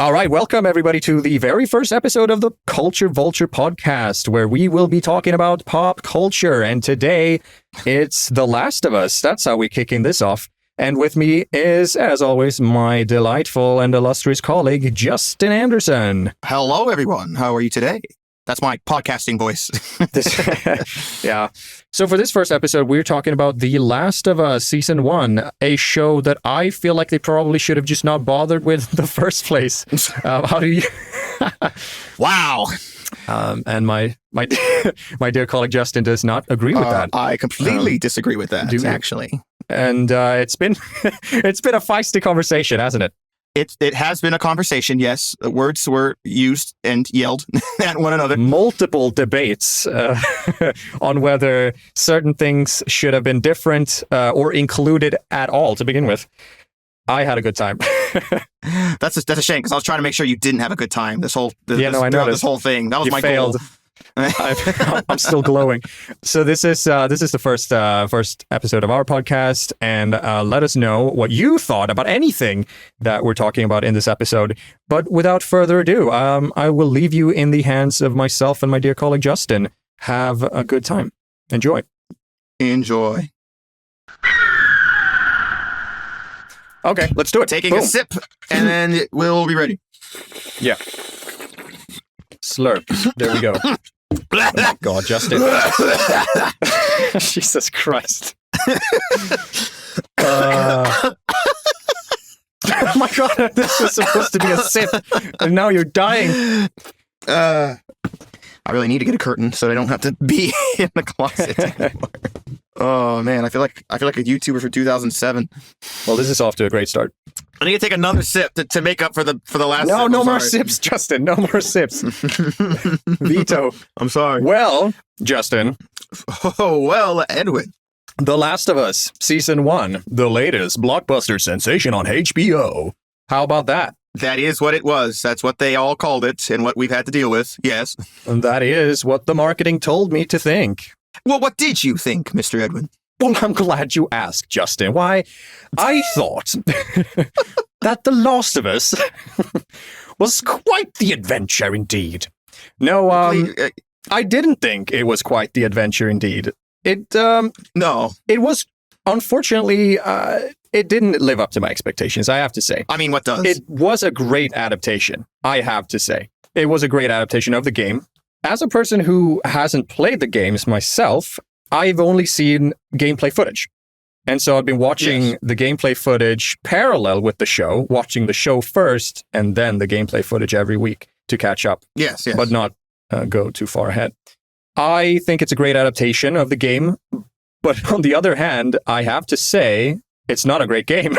All right, welcome everybody to the very first episode of the Vulture podcast, where we will be talking about pop culture. And today, it's The Last of Us. That's how we're kicking this off. And with me is, as always, my delightful and illustrious colleague, Justin Anderson. Hello, everyone. How are you today? That's my podcasting voice. Yeah. So for this first episode, we're talking about The Last of Us Season 1, a show that I feel like they probably should have just not bothered with in the first place. How do you... Wow. And my dear colleague Justin does not agree with that. I completely disagree with that, actually. And it's been it's been a feisty conversation, hasn't it? It has been a conversation, yes. Words were used and yelled at one another. Multiple debates on whether certain things should have been different or included at all to begin with. I had a good time. That's a shame, because I was trying to make sure you didn't have a good time. This whole thing. That was you my failed. goal. I'm still glowing. So this is the first episode of our podcast, and let us know what you thought about anything that we're talking about in this episode. But without further ado, I will leave you in the hands of myself and my dear colleague Justin. Have a good time. Enjoy. Okay, let's do it. Taking a sip, and then we'll be ready. Yeah. Slurp. There we go. Oh my God, Justin. Jesus Christ. Oh my God, this was supposed to be a sip, and now you're dying. I really need to get a curtain so I don't have to be in the closet anymore. Oh man, I feel like a YouTuber for 2007. Well, this is off to a great start. I need to take another sip to make up for the last. No, sip. no more sips, Justin. No more sips. Veto. I'm sorry. Well, Justin. Oh well, Edwin. The Last of Us Season 1, the latest blockbuster sensation on HBO. How about that? That is what it was. That's what they all called it, and what we've had to deal with. Yes. And that is what the marketing told me to think. Well, what did you think, Mr. Edwin? Well, I'm glad you asked, Justin. Why, I thought that The Last of Us was quite the adventure indeed. No, I didn't think it was quite the adventure indeed. No. It was, unfortunately, it didn't live up to my expectations, I have to say. I mean, what does? It was a great adaptation, I have to say. It was a great adaptation of the game. As a person who hasn't played the games myself, I've only seen gameplay footage. And so I've been watching the gameplay footage parallel with the show, watching the show first, and then the gameplay footage every week to catch up. Yes. But not go too far ahead. I think it's a great adaptation of the game. But on the other hand, I have to say, it's not a great game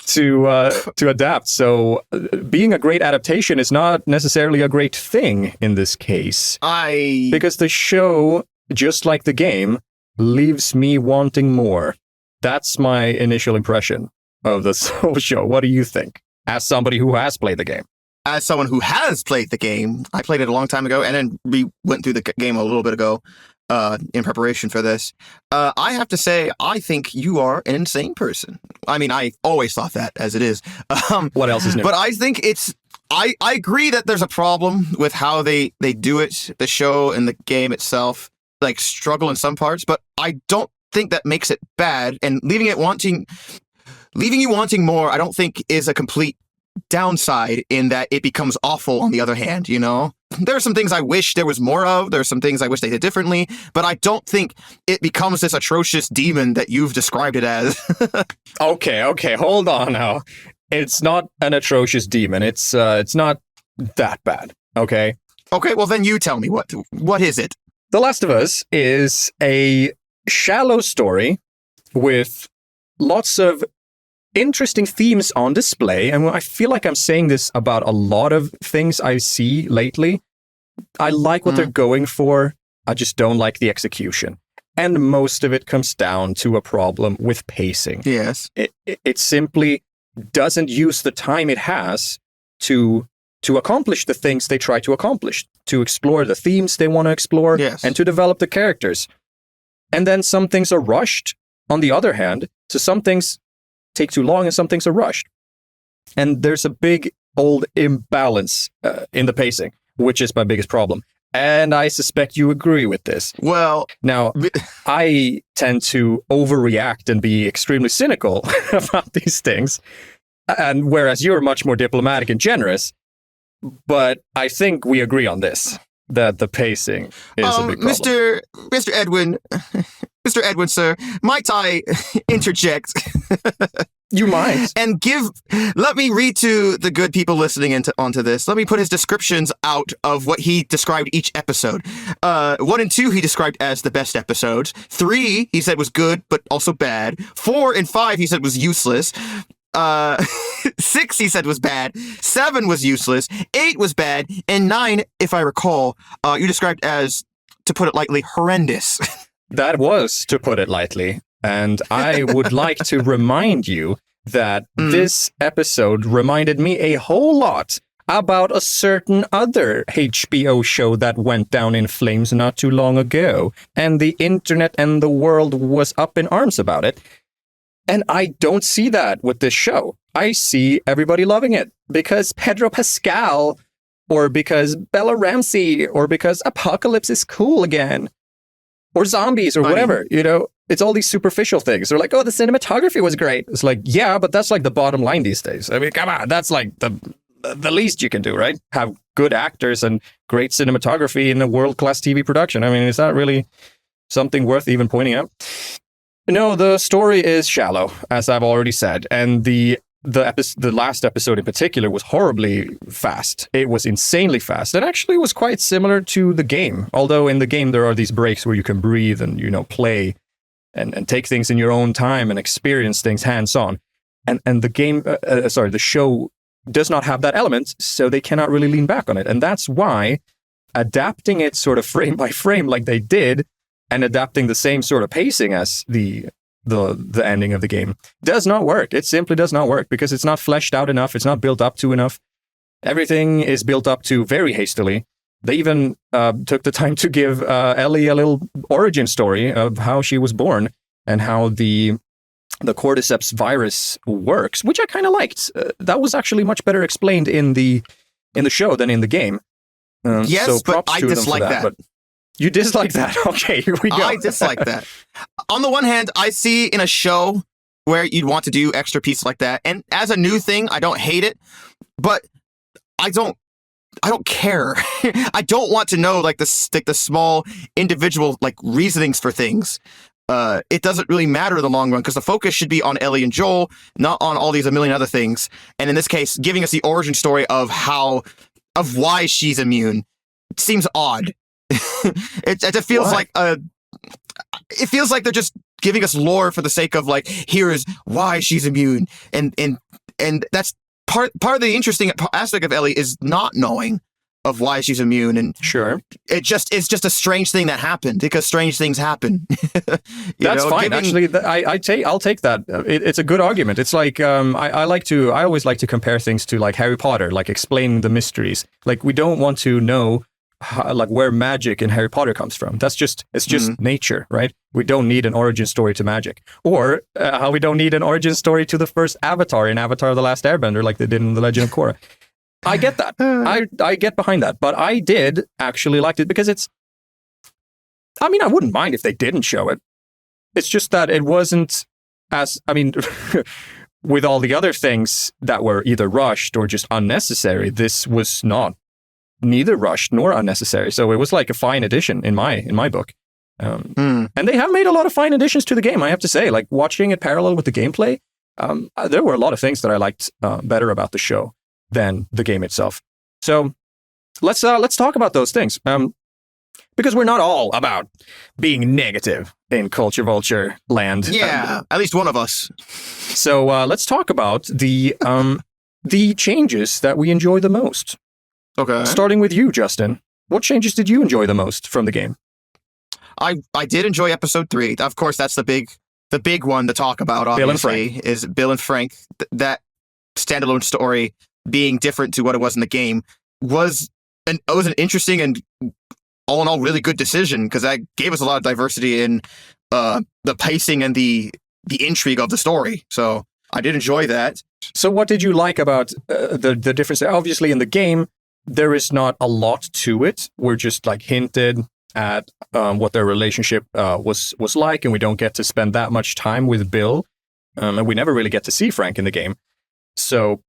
to adapt. So being a great adaptation is not necessarily a great thing in this case. Because the show, just like the game, leaves me wanting more. That's my initial impression of this whole show. What do you think, as somebody who has played the game? As someone who has played the game, I played it a long time ago, and then we went through the game a little bit ago. In preparation for this, I have to say, I think you are an insane person. I mean, I always thought that, as it is. What else is new? But I think I agree that there's a problem with how they do it, the show and the game itself, like struggle in some parts, but I don't think that makes it bad. And leaving you wanting more, I don't think is a complete downside in that it becomes awful on the other hand, you know? There are some things I wish there was more of. There are some things I wish they did differently, but I don't think it becomes this atrocious demon that you've described it as. Okay, hold on now. It's not an atrocious demon. It's not that bad, okay? Okay, well then you tell me, what is it? The Last of Us is a shallow story with lots of interesting themes on display, and I feel like I'm saying this about a lot of things I see lately. I like what they're going for, I just don't like the execution. And most of it comes down to a problem with pacing. Yes. It simply doesn't use the time it has to accomplish the things they try to accomplish, to explore the themes they want to explore, and to develop the characters. And then some things are rushed, on the other hand, so some things take too long and some things are rushed. And there's a big old imbalance in the pacing, which is my biggest problem. And I suspect you agree with this. Well, now, I tend to overreact and be extremely cynical about these things. And whereas you're much more diplomatic and generous, but I think we agree on this, that the pacing is a big problem. Mr. Edwin, Mr. Edwin, sir, might I interject? You might. And let me read to the good people listening onto this. Let me put his descriptions out of what he described each episode. 1 and 2, he described as the best episodes. 3, he said was good, but also bad. 4 and 5, he said was useless. 6, he said was bad. 7 was useless. 8 was bad. And 9, if I recall, you described as, to put it lightly, horrendous. That was, to put it lightly. And I would like to remind you that this episode reminded me a whole lot about a certain other HBO show that went down in flames not too long ago. And the internet and the world was up in arms about it. And I don't see that with this show. I see everybody loving it because Pedro Pascal, or because Bella Ramsey, or because Apocalypse is cool again, or zombies, or whatever. You know, it's all these superficial things. They're like, oh, the cinematography was great. It's like, yeah, but that's like the bottom line these days. I mean, come on, that's like the least you can do, right? Have good actors and great cinematography in a world-class TV production. I mean, is that really something worth even pointing out? No, the story is shallow, as I've already said, and the last episode in particular was horribly fast. It was insanely fast, and actually was quite similar to the game. Although in the game there are these breaks where you can breathe and, you know, play and take things in your own time and experience things hands-on. And the game, the show does not have that element, so they cannot really lean back on it. And that's why adapting it sort of frame by frame like they did, and adapting the same sort of pacing as the ending of the game does not work. It simply does not work because it's not fleshed out enough. It's not built up to enough. Everything is built up to very hastily. They even took the time to give Ellie a little origin story of how she was born and how the cordyceps virus works, which I kind of liked. That was actually much better explained in the show than in the game. Yes, so but I dislike that. But you dislike that? Okay, here we go. I dislike that. On the one hand, I see in a show where you'd want to do extra pieces like that, and as a new thing, I don't hate it, but I don't care. I don't want to know like the small individual like reasonings for things. It doesn't really matter in the long run because the focus should be on Ellie and Joel, not on all these a million other things. And in this case, giving us the origin story of why she's immune seems odd. It feels like it feels like they're just giving us lore for the sake of like, here is why she's immune, and that's part of the interesting aspect of Ellie is not knowing of why she's immune, and sure, it's just a strange thing that happened because strange things happen. That's fine. Actually, I'll take that. It's a good argument. It's like I always like to compare things to like Harry Potter, like explaining the mysteries. Like we don't want to know like where magic in Harry Potter comes from. It's just nature, right? We don't need an origin story to magic, or how we don't need an origin story to the first Avatar in Avatar: The Last Airbender, like they did in The Legend of Korra. I get that. I get behind that, but I did actually like it because it's. I mean, I wouldn't mind if they didn't show it. It's just that it wasn't as. I mean, with all the other things that were either rushed or just unnecessary, this was not. Neither rushed nor unnecessary, so it was like a fine addition in my book. And they have made a lot of fine additions to the game, I have to say. Like watching it parallel with the gameplay, there were a lot of things that I liked better about the show than the game itself. So let's talk about those things, because we're not all about being negative in Culture Vulture land. Yeah, at least one of us. So let's talk about the changes that we enjoy the most. Okay. Starting with you, Justin. What changes did you enjoy the most from the game? I did enjoy episode 3. Of course, that's the big one to talk about, obviously, is Bill and Frank. That standalone story being different to what it was in the game was an interesting and all in all really good decision, because that gave us a lot of diversity in the pacing and the intrigue of the story. So I did enjoy that. So what did you like about the difference? Obviously, in the game, there is not a lot to it. We're just like hinted at what their relationship was like, and we don't get to spend that much time with Bill, and we never really get to see Frank in the game. So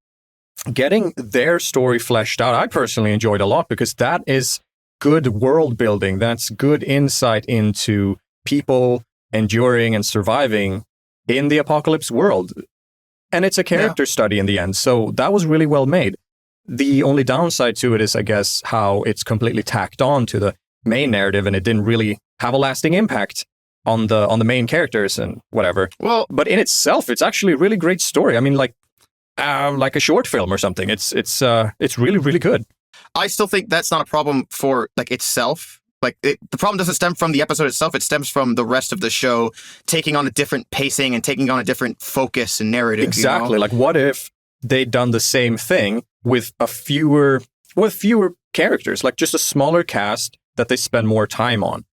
getting their story fleshed out, I personally enjoyed a lot, because that is good world building. That's good insight into people enduring and surviving in the apocalypse world. And it's a character study in the end. So that was really well made. The only downside to it is, I guess, how it's completely tacked on to the main narrative, and it didn't really have a lasting impact on the main characters and whatever. Well, but in itself, it's actually a really great story. I mean, like a short film or something. It's really, really good. I still think that's not a problem for like itself. Like the problem doesn't stem from the episode itself. It stems from the rest of the show taking on a different pacing and taking on a different focus and narrative. Exactly. You know? Like, what if they'd done the same thing with fewer characters, like just a smaller cast that they spend more time on,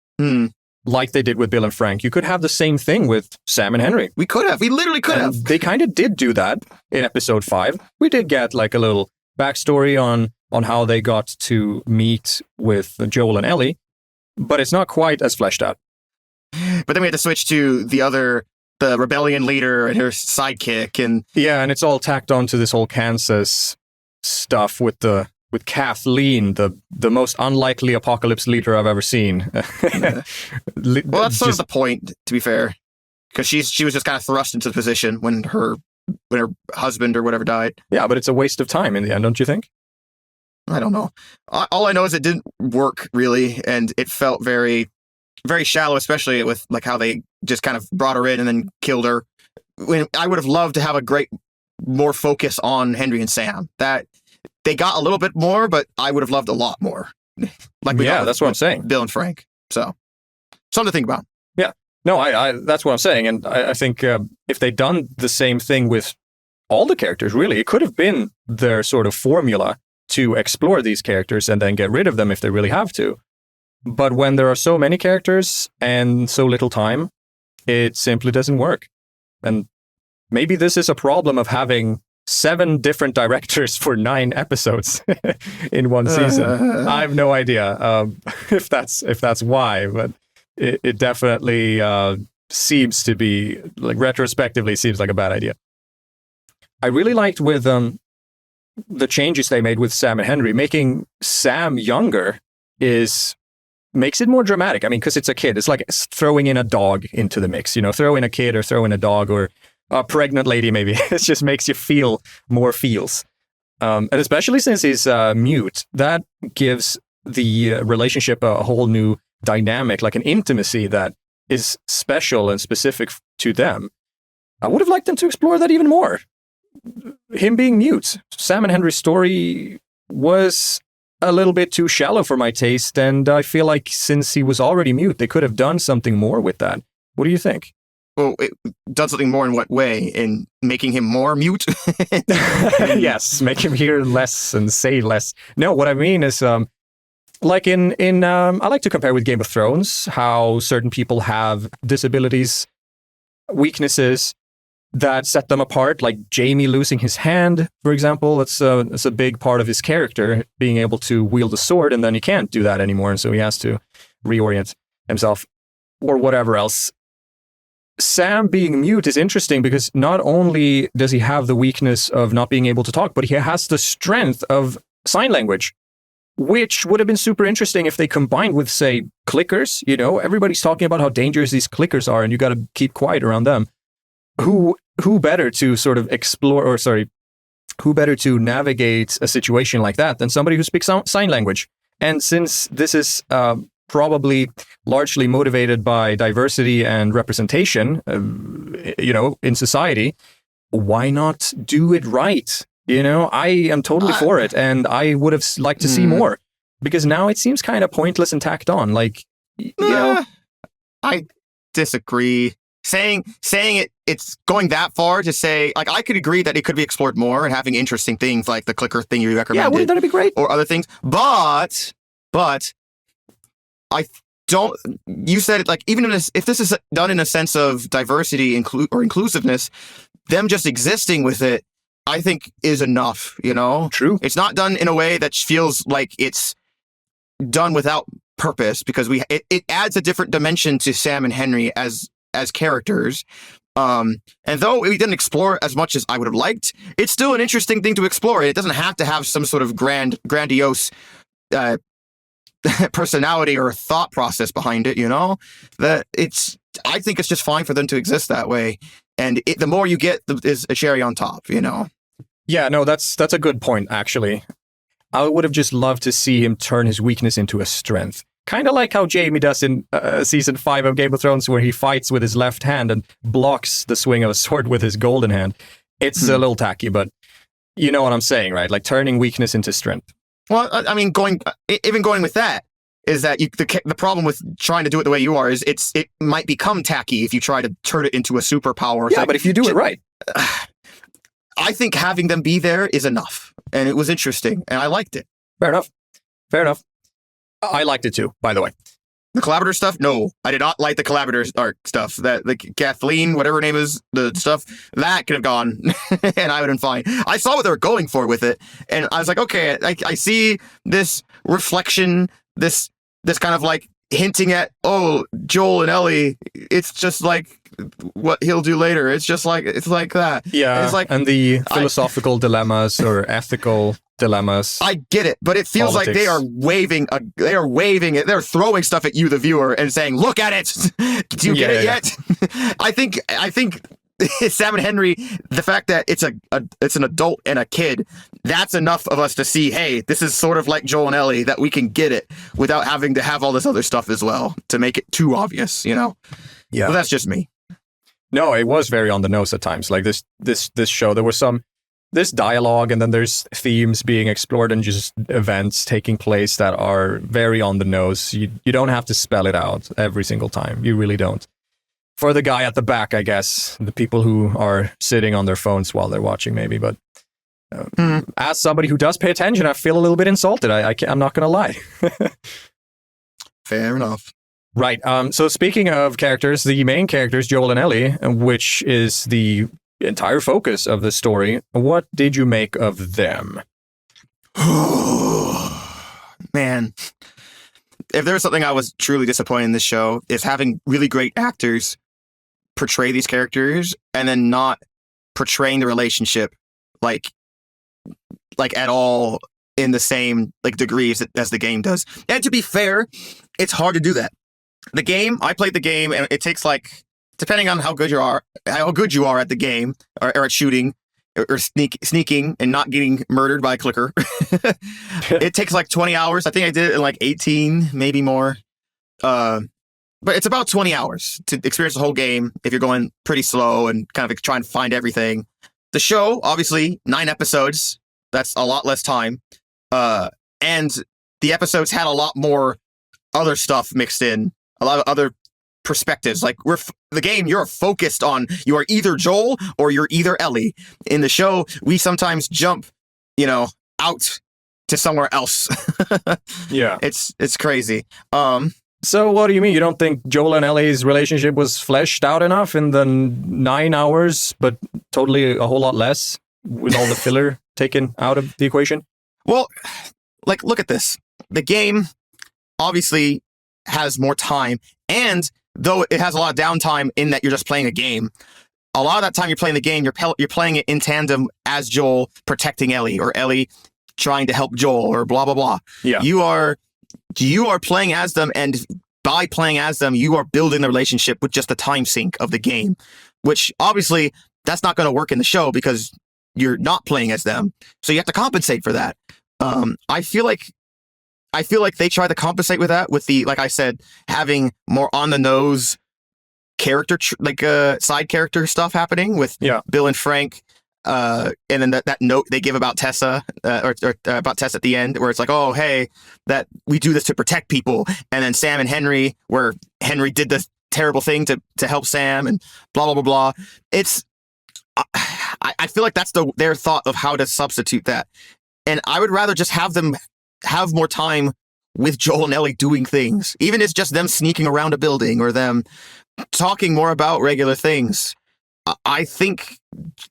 like they did with Bill and Frank? You could have the same thing with Sam and Henry. We could have. We literally could have. They kind of did do that in episode 5. We did get like a little backstory on how they got to meet with Joel and Ellie, but it's not quite as fleshed out. But then we had to switch to the rebellion leader and her sidekick, and and it's all tacked onto this whole Kansas stuff with Kathleen, the most unlikely apocalypse leader I've ever seen. Well, that's sort of the point, to be fair, because she was just kind of thrust into the position when her husband or whatever died. Yeah, but it's a waste of time in the end, don't you think? I don't know. All I know is it didn't work really, and it felt very, very shallow, especially with like how they just kind of brought her in and then killed her. When I would have loved to have more focus on Henry and Sam. That they got a little bit more, but I would have loved a lot more. Like that's what I'm saying. Bill and Frank. So something to think about. Yeah, no, I that's what I'm saying, and I think if they'd done the same thing with all the characters, really, it could have been their sort of formula to explore these characters and then get rid of them if they really have to. But when there are so many characters and so little time, it simply doesn't work. And maybe this is a problem of having 7 different directors for 9 episodes in one season. I have no idea if that's why, but it definitely seems to be, like, retrospectively seems like a bad idea. I really liked with the changes they made with Sam and Henry. Making Sam younger makes it more dramatic. I mean, because it's a kid. It's like throwing in a dog into the mix, you know, throw in a kid or throw in a dog or a pregnant lady, maybe. It just makes you feel more feels. And especially since he's mute, that gives the relationship a whole new dynamic, like an intimacy that is special and specific to them. I would have liked them to explore that even more. Him being mute. Sam and Henry's story was a little bit too shallow for my taste, and I feel like since he was already mute, they could have done something more with that. What do you think? Well, it done something more in what way? In making him more mute? Yes, make him hear less and say less. No, what I mean is, like in I like to compare with Game of Thrones, how certain people have disabilities, weaknesses that set them apart, like Jaime losing his hand, for example. That's a big part of his character, being able to wield a sword, and then he can't do that anymore, and so he has to reorient himself, or whatever else. Sam being mute is interesting because not only does he have the weakness of not being able to talk, but he has the strength of sign language, which would have been super interesting if they combined with, say, clickers. You know, everybody's talking about how dangerous these clickers are, and you got to keep quiet around them. Who better to sort of who better to navigate a situation like that than somebody who speaks sign language? And since this is probably largely motivated by diversity and representation, you know, in society, why not do it right? You know, I am totally for it, and I would have liked to see more, because now it seems kind of pointless and tacked on. Like, you know, I disagree. Saying it's going that far to say, like, I could agree that it could be explored more and having interesting things like the clicker thing you recommended. Yeah, wouldn't that be great? Or other things. But I don't. You said it, like, even if this is done in a sense of diversity or inclusiveness, them just existing with it I think is enough, you know? True. It's not done in a way that feels like it's done without purpose, because it adds a different dimension to Sam and Henry as characters. And though we didn't explore as much as I would have liked, it's still an interesting thing to explore. It doesn't have to have some sort of grandiose personality or thought process behind it, you know? I think it's just fine for them to exist that way. And the more you get is a cherry on top, you know? Yeah, no, that's a good point, actually. I would have just loved to see him turn his weakness into a strength. Kind of like how Jaime does in season 5 of Game of Thrones, where he fights with his left hand and blocks the swing of a sword with his golden hand. It's a little tacky, but you know what I'm saying, right? Like turning weakness into strength. Well, I mean, going with that is that the problem with trying to do it the way you are is it might become tacky if you try to turn it into a superpower. Yeah, but if you do it right. I think having them be there is enough, and it was interesting, and I liked it. Fair enough. I liked it too, by the way. The collaborator stuff? No, I did not like the collaborator art stuff. That the Kathleen, whatever her name is, the stuff, that could have gone, and I would have been fine. I saw what they were going for with it, and I was like, okay, I see this reflection, this kind of like hinting at, oh, Joel and Ellie, it's just like what he'll do later. It's like that. Yeah, it's like, and the philosophical dilemmas or ethical dilemmas. I get it, but it feels Politics. like they are waving it. They're throwing stuff at you, the viewer, and saying, "Look at it. Do you get it yet?" I think Sam and Henry, the fact that it's an adult and a kid, that's enough of us to see, hey, this is sort of like Joel and Ellie, that we can get it without having to have all this other stuff as well to make it too obvious, you know? Yeah. But that's just me. No, it was very on the nose at times. Like this show, there was this dialogue, and then there's themes being explored and just events taking place that are very on the nose. You don't have to spell it out every single time. You really don't. For the guy at the back, I guess, the people who are sitting on their phones while they're watching, maybe. But as somebody who does pay attention, I feel a little bit insulted. I'm not going to lie. Fair enough. Right. So speaking of characters, the main characters, Joel and Ellie, which is the entire focus of the story, what did you make of them? Man, if there was something I was truly disappointed in this show, is having really great actors portray these characters and then not portraying the relationship like at all in the same like degrees as the game does. And to be fair, it's hard to do that. The game, I played the game, and it takes like, depending on how good you are at the game or at shooting or sneaking and not getting murdered by a clicker. It takes like 20 hours. I think I did it in like 18, maybe more. But it's about 20 hours to experience the whole game if you're going pretty slow and kind of trying to find everything. The show, obviously, 9 episodes. That's a lot less time. And the episodes had a lot more other stuff mixed in. A lot of other perspectives. Like the game, you're focused on, you are either Joel or you're either Ellie. In the show, we sometimes jump, out to somewhere else. Yeah. It's crazy. So what do you mean? You don't think Joel and Ellie's relationship was fleshed out enough in the 9 hours, but totally a whole lot less with all the filler taken out of the equation? Well, like, look at this. The game obviously has more time, and though it has a lot of downtime in that you're just playing a game, a lot of that time you're playing the game, you're playing it in tandem as Joel protecting Ellie, or Ellie trying to help Joel, or blah, blah, blah. Yeah. You are playing as them, and by playing as them, you are building the relationship with just the time sink of the game, which obviously that's not going to work in the show because you're not playing as them. So you have to compensate for that. I feel like they try to compensate with that with the, like I said, having more on the nose character, side character stuff happening with Bill and Frank. And then that note they give about Tessa, or about Tessa at the end, where it's like, oh, hey, that we do this to protect people. And then Sam and Henry, where Henry did this terrible thing to help Sam, and blah, blah, blah, blah. It's, I feel like that's their thought of how to substitute that. And I would rather just have them have more time with Joel and Ellie doing things, even if it's just them sneaking around a building or them talking more about regular things. I think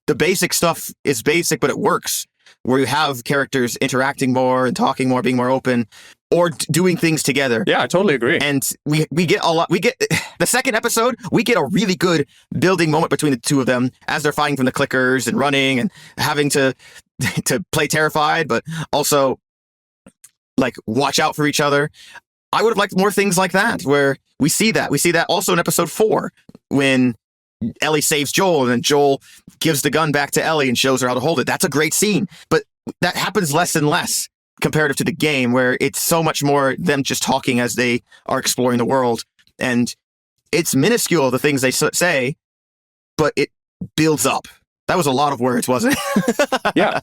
the basic stuff is basic, but it works. Where you have characters interacting more and talking more, being more open, or doing things together. Yeah, I totally agree. And we get a lot. We get the second episode. We get a really good building moment between the two of them as they're fighting from the clickers and running and having to play terrified, but also like watch out for each other. I would have liked more things like that, where we see that. We see that also in episode 4 when Ellie saves Joel, and then Joel gives the gun back to Ellie and shows her how to hold it. That's a great scene, but that happens less and less comparative to the game, where it's so much more them just talking as they are exploring the world. And it's minuscule, the things they say, but it builds up. That was a lot of words, wasn't it? Yeah,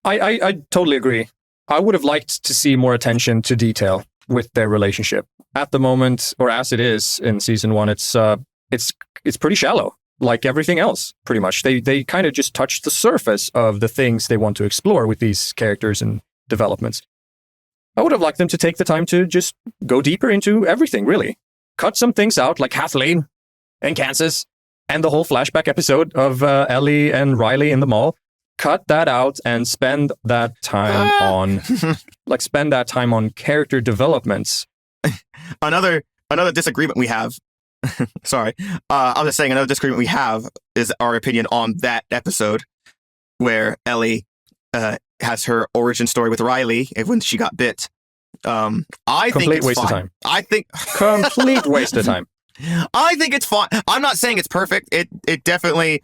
I totally agree. I would have liked to see more attention to detail with their relationship. At the moment, or as it is in season 1, it's pretty shallow, like everything else, pretty much. They kind of just touch the surface of the things they want to explore with these characters and developments. I would have liked them to take the time to just go deeper into everything, really. Cut some things out, like Kathleen and Kansas, and the whole flashback episode of Ellie and Riley in the mall. Cut that out and spend that time on character developments. Another disagreement we have. Sorry. I was just saying another disagreement we have is our opinion on that episode where Ellie has her origin story with Riley when she got bit. I think it's waste fine. of time. I think Complete waste of time. I think it's fine. I'm not saying it's perfect. It definitely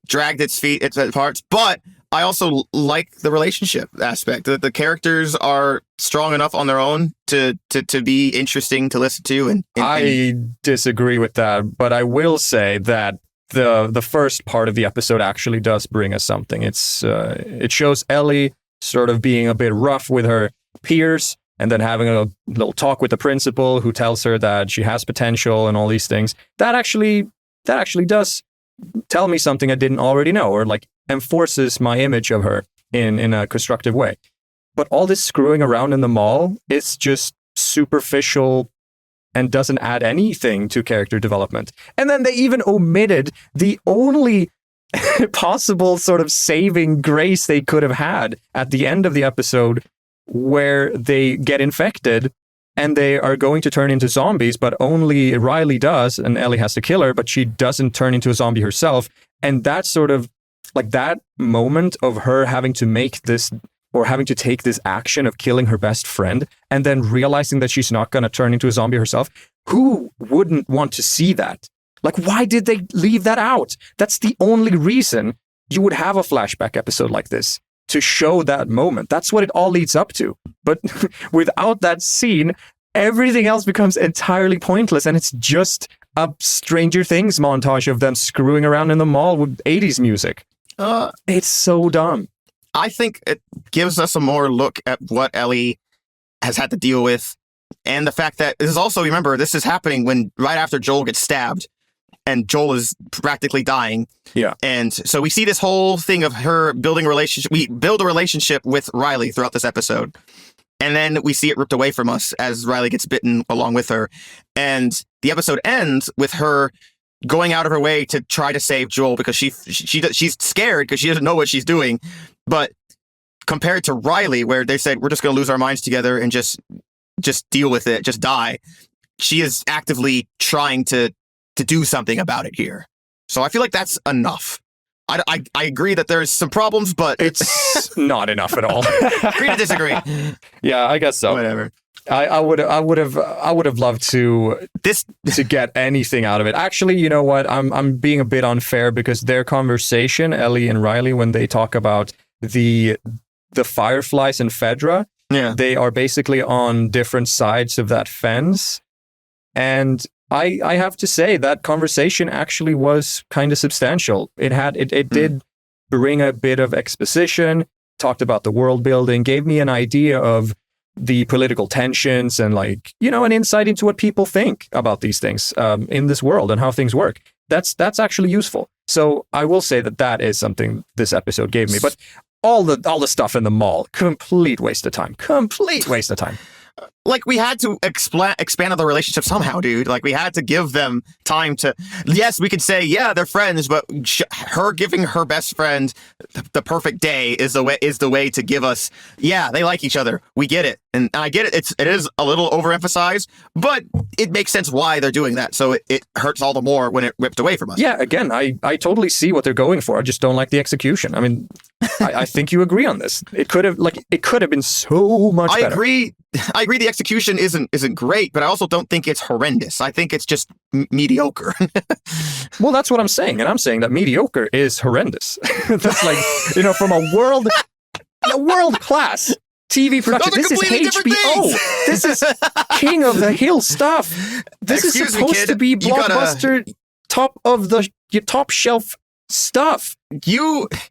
dragged its feet, its parts, but I also like the relationship aspect. The characters are strong enough on their own to be interesting to listen to. And I disagree with that, but I will say that the first part of the episode actually does bring us something. It shows Ellie sort of being a bit rough with her peers, and then having a little talk with the principal, who tells her that she has potential and all these things. That actually does tell me something I didn't already know, or like enforces my image of her in a constructive way. But all this screwing around in the mall is just superficial and doesn't add anything to character development. And then they even omitted the only possible sort of saving grace they could have had at the end of the episode, where they get infected and they are going to turn into zombies, but only Riley does, and Ellie has to kill her, but she doesn't turn into a zombie herself. And that sort of, like that moment of her having to make this, or having to take this action of killing her best friend, and then realizing that she's not going to turn into a zombie herself, who wouldn't want to see that? Like, why did they leave that out? That's the only reason you would have a flashback episode like this, to show that moment. That's what it all leads up to. But without that scene, everything else becomes entirely pointless, and it's just a Stranger Things montage of them screwing around in the mall with 80s music. It's so dumb. I think it gives us a more look at what Ellie has had to deal with, and the fact that this is also, remember, this is happening right after Joel gets stabbed, and Joel is practically dying. Yeah. And so we see this whole thing of her building a relationship. We build a relationship with Riley throughout this episode. And then we see it ripped away from us as Riley gets bitten along with her. And the episode ends with her going out of her way to try to save Joel, because she's scared because she doesn't know what she's doing. But compared to Riley, where they said, we're just going to lose our minds together and just deal with it, just die, she is actively trying to do something about it here. So I feel like that's enough. I agree that there's some problems, but it's not enough at all. Agree to disagree. Yeah, I guess so. Whatever. I would have loved to get anything out of it. Actually, you know what? I'm being a bit unfair, because their conversation, Ellie and Riley, when they talk about the Fireflies and Fedra, yeah, they are basically on different sides of that fence. And I have to say that conversation actually was kind of substantial. It did bring a bit of exposition, talked about the world building, gave me an idea of the political tensions and, like, you know, an insight into what people think about these things in this world and how things work. That's actually useful. So I will say that is something this episode gave me. But all the stuff in the mall, complete waste of time. Complete waste of time. like we had to expand on the relationship somehow, dude. Like we had to give them time to. Yes, we could say, yeah, they're friends, but her giving her best friend the perfect day is the way to give us. Yeah, they like each other. We get it, and I get it. It is a little overemphasized, but it makes sense why they're doing that. So it hurts all the more when it ripped away from us. Yeah, again, I totally see what they're going for. I just don't like the execution. I mean, I think you agree on this. It could have been so much better. I agree. The execution isn't great, but I also don't think it's horrendous. I think it's just mediocre. Well, that's what I'm saying, and I'm saying that mediocre is horrendous. That's like, from a world class TV production. This is HBO. This is King of the Hill stuff. This is supposed to be blockbuster, top shelf stuff.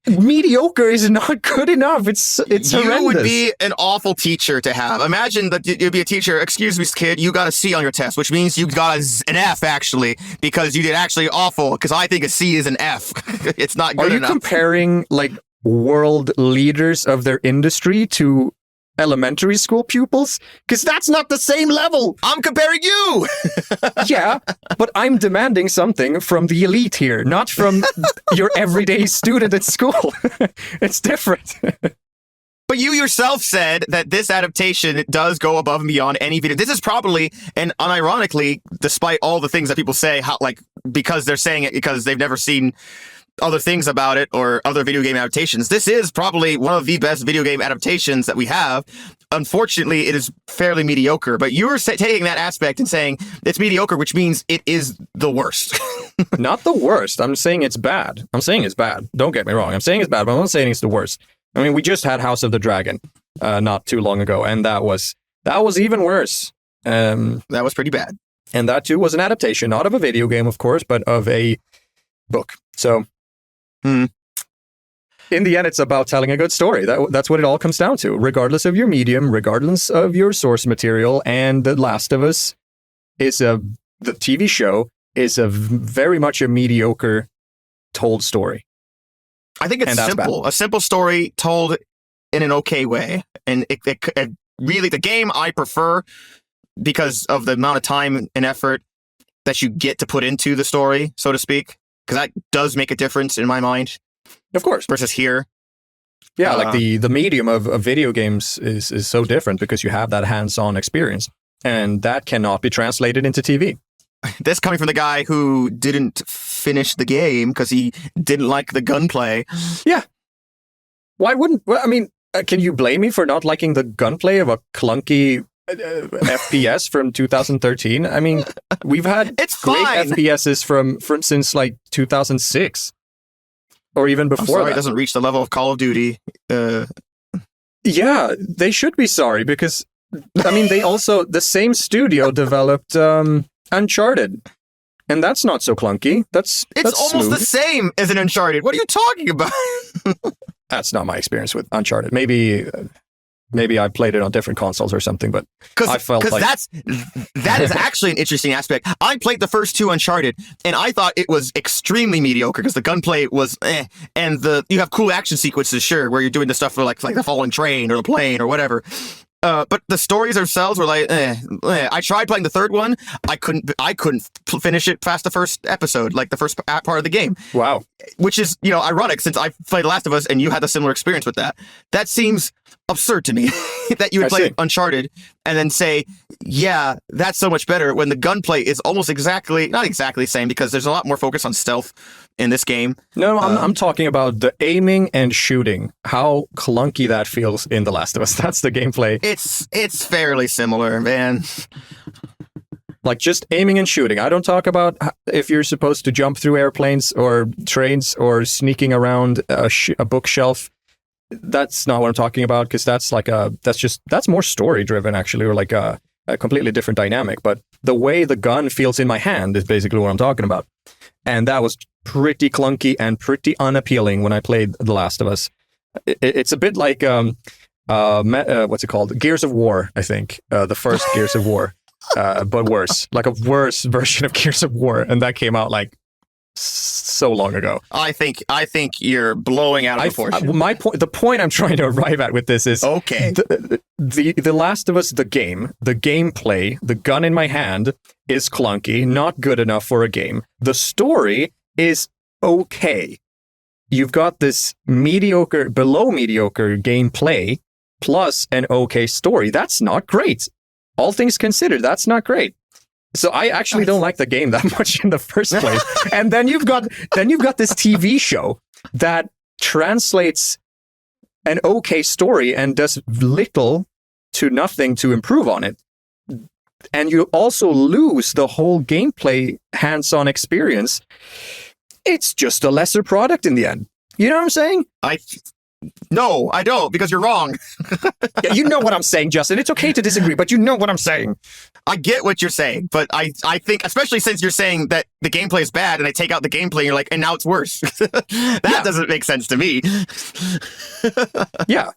Mediocre is not good enough. It's horrendous. You would be an awful teacher to have. Imagine that you'd be a teacher. Excuse me, kid, you got a C on your test, which means you got an F actually, because you did actually awful. Because I think a C is an F. It's not good enough. Are you comparing like world leaders of their industry to elementary school pupils? Because that's not the same level. I'm comparing you. Yeah, but I'm demanding something from the elite here, not from your everyday student at school. It's different. But you yourself said that this adaptation does go above and beyond any video. This is probably, and unironically, despite all the things that people say, because they're saying it because they've never seen other things about it or other video game adaptations, this is probably one of the best video game adaptations that we have. Unfortunately, it is fairly mediocre, but you were taking that aspect and saying it's mediocre, which means it is the worst. Not the worst. I'm saying it's bad. Don't get me wrong. I'm saying it's bad, but I'm not saying it's the worst. I mean, we just had House of the Dragon not too long ago, and that was even worse. That was pretty bad. And that too was an adaptation, not of a video game, of course, but of a book. So in the end, it's about telling a good story. That's what it all comes down to, regardless of your medium, regardless of your source material. And The Last of Us the TV show is very much a mediocre told story. I think it's simple. A simple story told in an okay way. And it really, the game I prefer because of the amount of time and effort that you get to put into the story, so to speak. Because that does make a difference in my mind. Of course. Versus here. Yeah, like the medium of video games is so different because you have that hands-on experience. And that cannot be translated into TV. This coming from the guy who didn't finish the game because he didn't like the gunplay. Yeah. Why wouldn't... Well, I mean, can you blame me for not liking the gunplay of a clunky FPS from 2013? I mean, we've had great FPSs from since like 2006 or even before that. It doesn't reach the level of Call of Duty. Yeah, they should be sorry because I mean the same studio developed Uncharted, and that's not so clunky. It's almost smooth. the same as an Uncharted. What are you talking about? That's not my experience with Uncharted. Maybe I played it on different consoles or something, but I felt like... that is actually an interesting aspect. I played the first two Uncharted, and I thought it was extremely mediocre because the gunplay was and you have cool action sequences, sure, where you're doing the stuff for like the falling train or the plane or whatever. But the stories themselves were like, I tried playing the third one. I couldn't finish it past the first episode, like the first part of the game. Wow. Which is, ironic since I played The Last of Us and you had a similar experience with that. That seems absurd to me that you would play Uncharted and then say, yeah, that's so much better when the gunplay is almost not exactly the same because there's a lot more focus on stealth in this game. No, I'm talking about the aiming and shooting, how clunky that feels in The Last of Us. That's the gameplay. It's fairly similar, man. Like just aiming and shooting. I don't talk about if you're supposed to jump through airplanes or trains or sneaking around a bookshelf. That's not what I'm talking about because that's more story driven actually, or like a completely different dynamic. But the way the gun feels in my hand is basically what I'm talking about. And that was pretty clunky and pretty unappealing when I played The Last of Us. It's a bit like what's it called? Gears of War, I think. The first Gears of War, but worse, like a worse version of Gears of War, and that came out like so long ago. I think you're blowing out of proportion. The point I'm trying to arrive at with this is okay. The Last of Us, the gameplay, the gun in my hand is clunky, not good enough for a game. The story is okay. You've got this below mediocre gameplay plus an okay story. That's not great. All things considered, that's not great. So I actually don't like the game that much in the first place. And then you've got this TV show that translates an okay story and does little to nothing to improve on it. And you also lose the whole gameplay hands-on experience. It's just a lesser product in the end. You know what I'm saying? No, I don't, because you're wrong. Yeah, you know what I'm saying, Justin. It's okay to disagree, but you know what I'm saying. I get what you're saying, but I think, especially since you're saying that the gameplay is bad and I take out the gameplay and you're like, and now it's worse. That doesn't make sense to me. Yeah.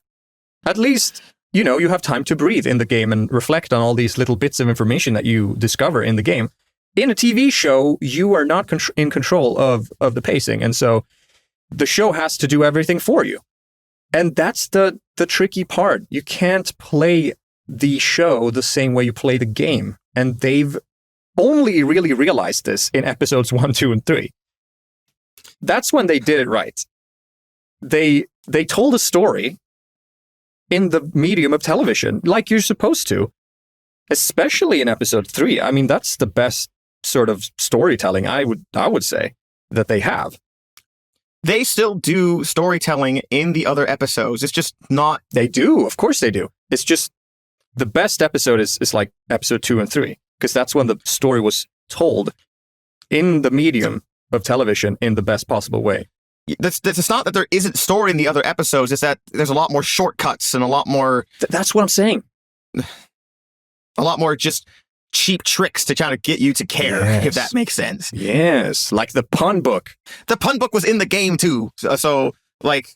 At least, you have time to breathe in the game and reflect on all these little bits of information that you discover in the game. In a TV show, you are not in control of the pacing, and so the show has to do everything for you. And that's the tricky part. You can't play the show the same way you play the game. And they've only really realized this in episodes 1, 2, and 3. That's when they did it right. They told a story in the medium of television, like you're supposed to, especially in episode 3. I mean, that's the best sort of storytelling I would say that they have. They still do storytelling in the other episodes. It's just not... They do. Of course they do. It's just the best episode is like episode 2 and 3, because that's when the story was told in the medium of television in the best possible way. It's not that there isn't story in the other episodes. It's that there's a lot more shortcuts and a lot more... That's what I'm saying. A lot more just cheap tricks to try to get you to care, if that makes sense. Yes, like the pun book. The pun book was in the game too. So like,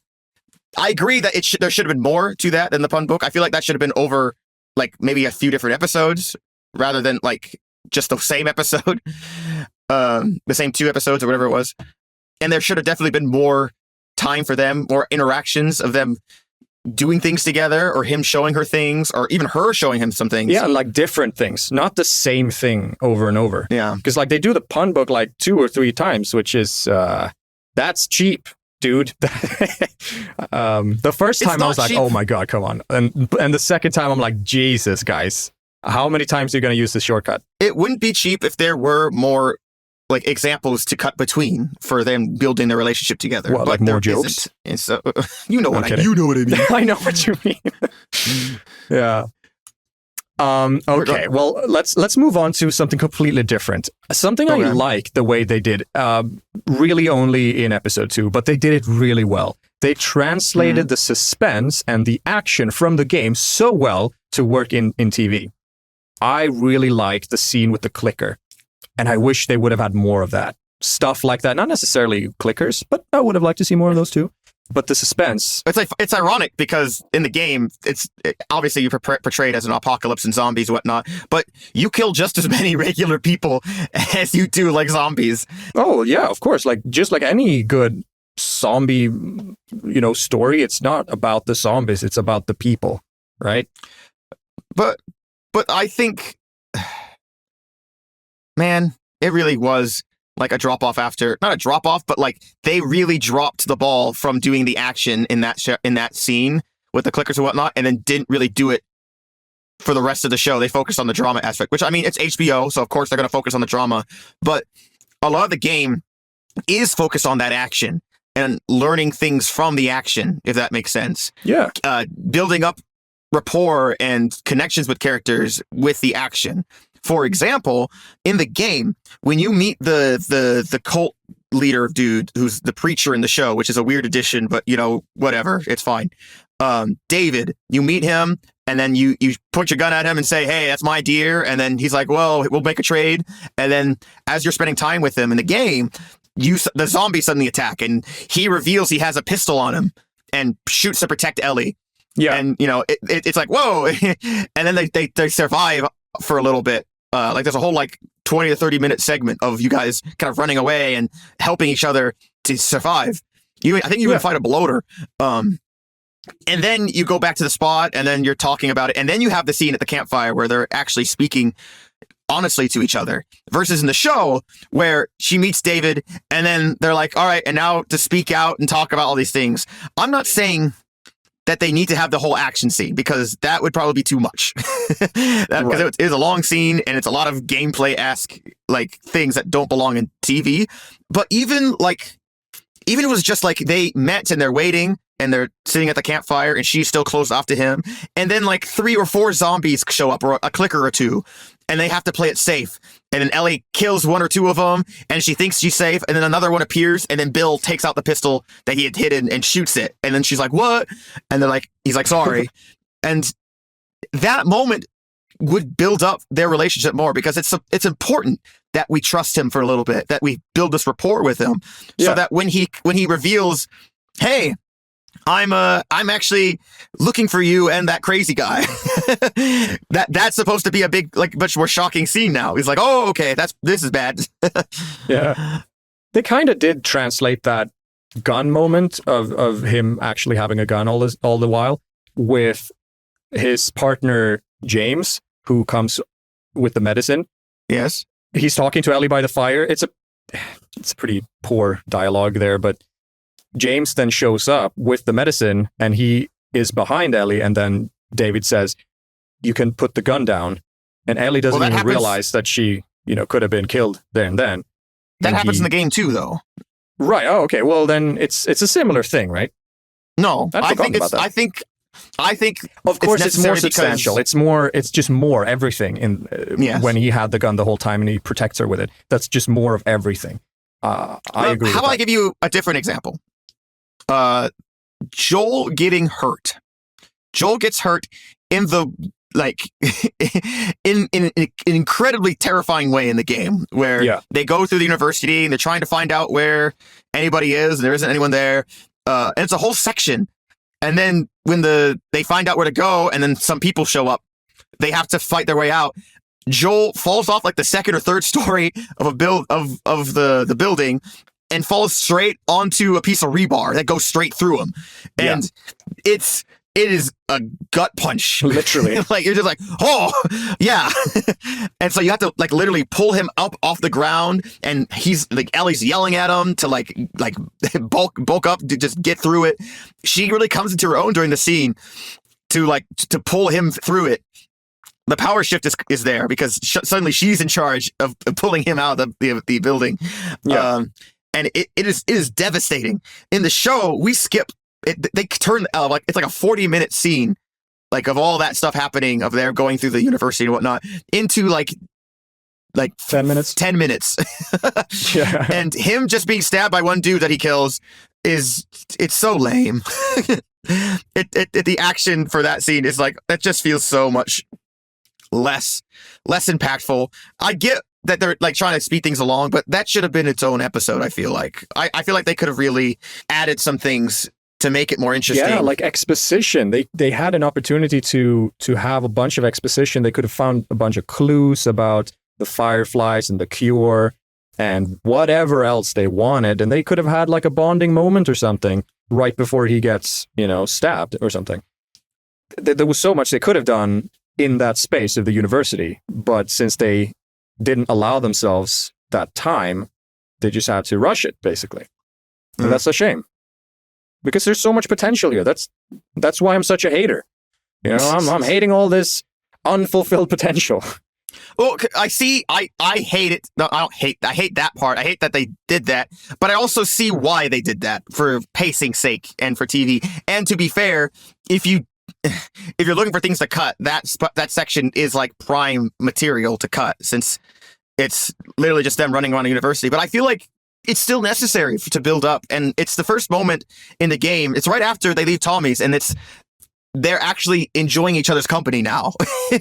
I agree that there should have been more to that than the pun book. I feel like that should have been over like maybe a few different episodes rather than like just the same episode, the same 2 episodes or whatever it was. And there should have definitely been more time for them, more interactions of them doing things together, or him showing her things, or even her showing him some things. Yeah, like different things, not the same thing over and over. Yeah. Because like they do the pun book like 2 or 3 times, which is, that's cheap, dude. The first time I was like, oh my God, come on. And the second time I'm like, Jesus, guys, how many times are you going to use this shortcut? It wouldn't be cheap if there were more like examples to cut between for them building their relationship together. What, like more jokes? And so, you know what I mean. I know what you mean. Yeah. Okay. Well, let's move on to something completely different. Something I like the way they did. Really only in episode 2, but they did it really well. They translated the suspense and the action from the game so well to work in TV. I really like the scene with the clicker. And I wish they would have had more of that. Stuff like that. Not necessarily clickers, but I would have liked to see more of those too. But the suspense. It's ironic because in the game, obviously you're portrayed as an apocalypse and zombies and whatnot, but you kill just as many regular people as you do like zombies. Oh, yeah, of course. Like just like any good zombie, story, it's not about the zombies, it's about the people, right? But I think... Man, it really was like a drop off after, not a drop off, but like they really dropped the ball from doing the action in that scene with the clickers and whatnot, and then didn't really do it for the rest of the show. They focused on the drama aspect, which I mean, it's HBO, so of course they're going to focus on the drama, but a lot of the game is focused on that action and learning things from the action, if that makes sense. Yeah. Building up rapport and connections with characters with the action. For example, in the game, when you meet the cult leader dude who's the preacher in the show, which is a weird addition, but whatever, it's fine. David, you meet him, and then you point your gun at him and say, "Hey, that's my deer," and then he's like, "Well, we'll make a trade." And then as you're spending time with him in the game, the zombies suddenly attack, and he reveals he has a pistol on him and shoots to protect Ellie. Yeah, and it's like, whoa, and then they survive for a little bit. Like there's a whole like 20 to 30 minute segment of you guys kind of running away and helping each other to survive. I think you even fight a bloater. And then you go back to the spot and then you're talking about it. And then you have the scene at the campfire where they're actually speaking honestly to each other, versus in the show where she meets David and then they're like, all right, and now to speak out and talk about all these things. I'm not saying that they need to have the whole action scene, because that would probably be too much. Because it is a long scene and it's a lot of gameplay-esque like things that don't belong in TV. But even if it was just like they met and they're waiting and they're sitting at the campfire and she's still closed off to him, and then like 3 or 4 zombies show up, or a clicker or 2, and they have to play it safe. And then Ellie kills 1 or 2 of them and she thinks she's safe. And then another one appears and then Bill takes out the pistol that he had hidden and shoots it. And then she's like, what? And they're like, he's like, sorry. And that moment would build up their relationship more, because it's important that we trust him for a little bit, that we build this rapport with him, so that when he reveals, hey, I'm actually looking for you and that crazy guy. that's supposed to be a big, like, much more shocking scene now. He's like, oh, okay, this is bad. Yeah. They kind of did translate that gun moment of him actually having a gun all the while with his partner, James, who comes with the medicine. Yes. He's talking to Ellie by the fire. It's a pretty poor dialogue there, but James then shows up with the medicine and he is behind Ellie, and then David says, you can put the gun down. And Ellie doesn't even realize that she, could have been killed there and then. That happens in the game too, though. Right. Oh, okay. Well, then it's a similar thing, right? No, I think of course it's more substantial. It's just more everything in when he had the gun the whole time and he protects her with it. That's just more of everything. I agree. How about I give you a different example? Joel getting hurt. Joel gets hurt in the in an incredibly terrifying way in the game, where they go through the university and they're trying to find out where anybody is, and there isn't anyone there. And it's a whole section. And then when they find out where to go, and then some people show up, they have to fight their way out. Joel falls off like the 2nd or 3rd story of the building and falls straight onto a piece of rebar that goes straight through him. And it is a gut punch. Literally. Like, you're just like, oh, yeah. And so you have to like literally pull him up off the ground, and he's like, Ellie's yelling at him to like bulk up to just get through it. She really comes into her own during the scene to pull him through it. The power shift is there because suddenly she's in charge of pulling him out of the building. Yeah. And it is devastating. In the show, we skip it. They turn it's like a 40-minute scene, like of all that stuff happening, of their going through the university and whatnot, into like 10 minutes. 10 minutes. Yeah. And him just being stabbed by one dude that he kills it's so lame. The action for that scene is like, that just feels so much less impactful. I get that they're like trying to speed things along, but that should have been its own episode. I feel like they could have really added some things to make it more interesting. Yeah, like exposition. They had an opportunity to have a bunch of exposition. They could have found a bunch of clues about the fireflies and the cure and whatever else they wanted, and they could have had like a bonding moment or something right before he gets, stabbed or something. There was so much they could have done in that space of the university, but since they didn't allow themselves that time, they just had to rush it, basically. And that's a shame, because there's so much potential here. That's why I'm such a hater. I'm hating all this unfulfilled potential. Well, I see. I hate it. No, I hate that part. I hate that they did that. But I also see why they did that, for pacing's sake and for TV. And to be fair, if you're looking for things to cut, that section is like prime material to cut, since it's literally just them running around a university. But I feel like it's still necessary to build up, and it's the first moment in the game. It's right after they leave Tommy's, and they're actually enjoying each other's company now.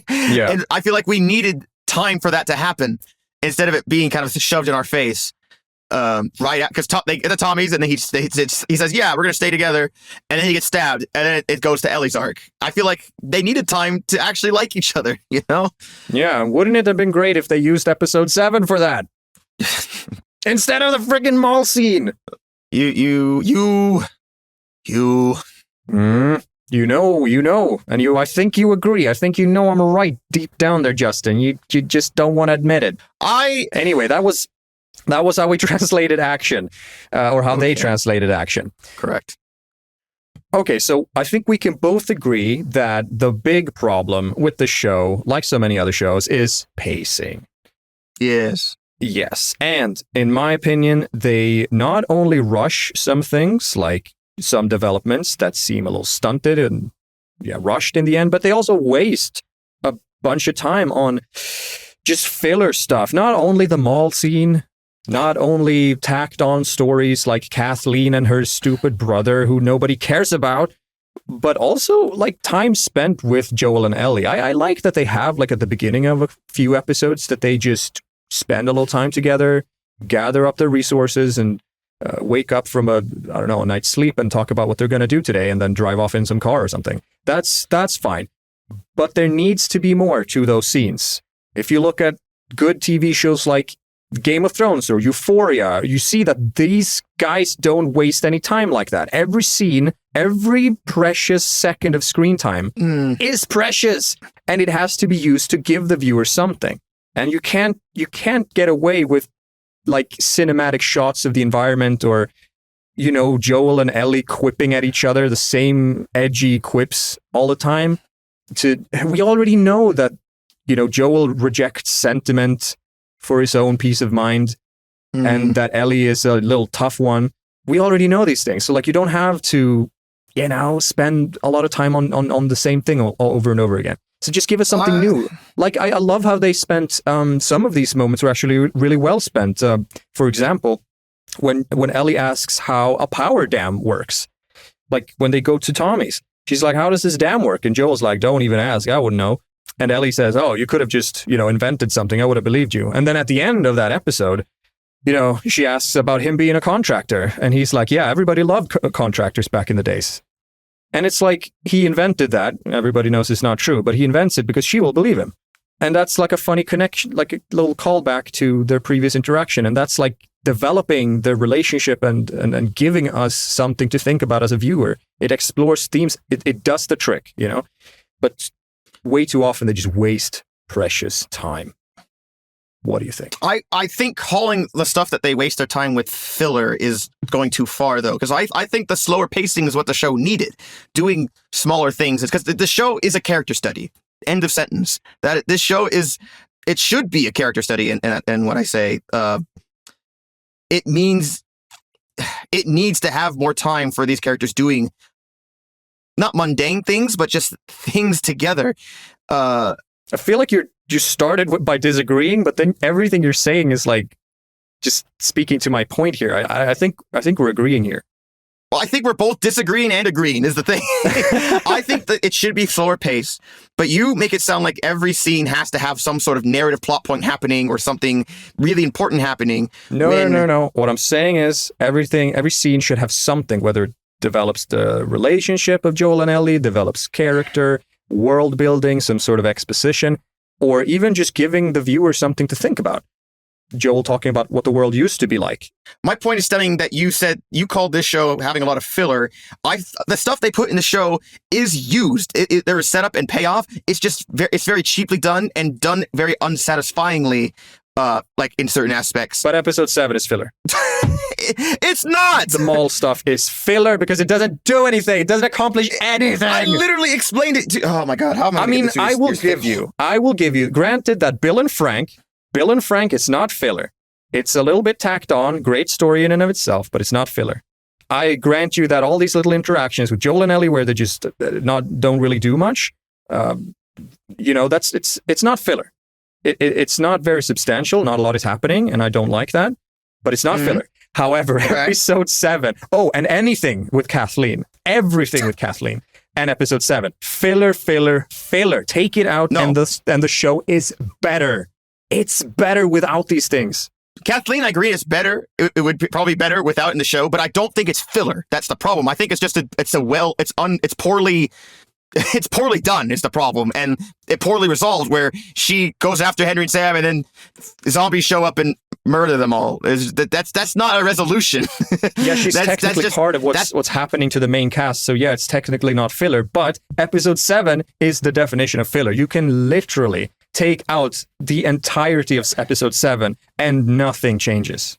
Yeah. And I feel like we needed time for that to happen, instead of it being kind of shoved in our face. right out because they get the Tommies, and then he says, "Yeah, we're gonna stay together," and then he gets stabbed, and then it goes to Ellie's arc. I feel like they needed time to actually like each other, you know? Yeah, wouldn't it have been great if they used episode 7 for that instead of the friggin' mall scene? You know, and I think you agree. I think you know I'm right deep down there, Justin. You just don't want to admit it. Anyway, that was how we translated action, or how they translated action. Correct. Okay, so I think we can both agree that the big problem with the show, like so many other shows, is pacing. Yes. Yes, and in my opinion, they not only rush some things, like some developments that seem a little stunted and rushed in the end, but they also waste a bunch of time on just filler stuff. Not only the mall scene, not only tacked on stories like Kathleen and her stupid brother who nobody cares about, but also like time spent with Joel and Ellie. I like that they have, like, at the beginning of a few episodes, that they just spend a little time together, gather up their resources, and wake up from a night's sleep and talk about what they're going to do today, and then drive off in some car or something. That's fine. But there needs to be more to those scenes. If you look at good TV shows like Game of Thrones or Euphoria, you see that these guys don't waste any time like that. Every scene, every precious second of screen time is precious, and it has to be used to give the viewer something. And you can't get away with like cinematic shots of the environment, or Joel and Ellie quipping at each other, the same edgy quips all the time. We already know that Joel rejects sentiment for his own peace of mind, and that Ellie is a little tough one. We already know these things, so like you don't have to spend a lot of time on the same thing all over and over again. So just give us something new. Like, I love how they spent, some of these moments were actually really well spent. For example, when Ellie asks how a power dam works, like when they go to Tommy's, she's like, "How does this dam work?" And Joel's like, "Don't even ask, I wouldn't know." And Ellie says, "Oh, you could have just, invented something. I would have believed you." And then at the end of that episode, she asks about him being a contractor. And he's like, "Yeah, everybody loved contractors back in the days." And it's like, he invented that. Everybody knows it's not true, but he invents it because she will believe him. And that's like a funny connection, like a little callback to their previous interaction. And that's like developing the relationship and giving us something to think about as a viewer. It explores themes. It does the trick, But way too often they just waste precious time. What do you think? I think calling the stuff that they waste their time with filler is going too far, though, because I think the slower pacing is what the show needed. Doing smaller things is because the show is a character study. End of sentence. That this show it should be a character study, and what I say, it means it needs to have more time for these characters doing not mundane things, but just things together. I feel like you started by disagreeing, but then everything you're saying is like just speaking to my point here. I think we're agreeing here. Well, I think we're both disagreeing and agreeing is the thing. I think that it should be slower pace, but you make it sound like every scene has to have some sort of narrative plot point happening or something really important happening. No. What I'm saying is every scene should have something, whether it develops the relationship of Joel and Ellie, develops character, world building, some sort of exposition, or even just giving the viewer something to think about. Joel talking about what the world used to be like. My point is stemming that you said you called this show having a lot of filler. The stuff they put in the show is used. There is setup and payoff. It's just it's very cheaply done and done very unsatisfyingly, like in certain aspects. But episode 7 is filler. It's not! The mall stuff is filler because it doesn't do anything. It doesn't accomplish anything. I literally explained it to... Oh my God, how am I going to get this? I will give you, granted that Bill and Frank is not filler. It's a little bit tacked on, great story in and of itself, but it's not filler. I grant you that all these little interactions with Joel and Ellie where they just don't really do much, it's not filler. It's not very substantial, not a lot is happening, and I don't like that, but it's not filler. However, episode 7, and anything with Kathleen, everything with Kathleen, and episode 7, filler. Take it out, and the show is better. It's better without these things. Kathleen, I agree, it's better. It would be probably better without it in the show, but I don't think it's filler. That's the problem. I think it's just it's poorly done is the problem, and it poorly resolved where she goes after Henry and Sam, and then zombies show up and murder them all. That's not a resolution. Yeah, she's technically just part of what's happening to the main cast, so yeah, it's technically not filler, but episode 7 is the definition of filler. You can literally take out the entirety of episode 7 and nothing changes.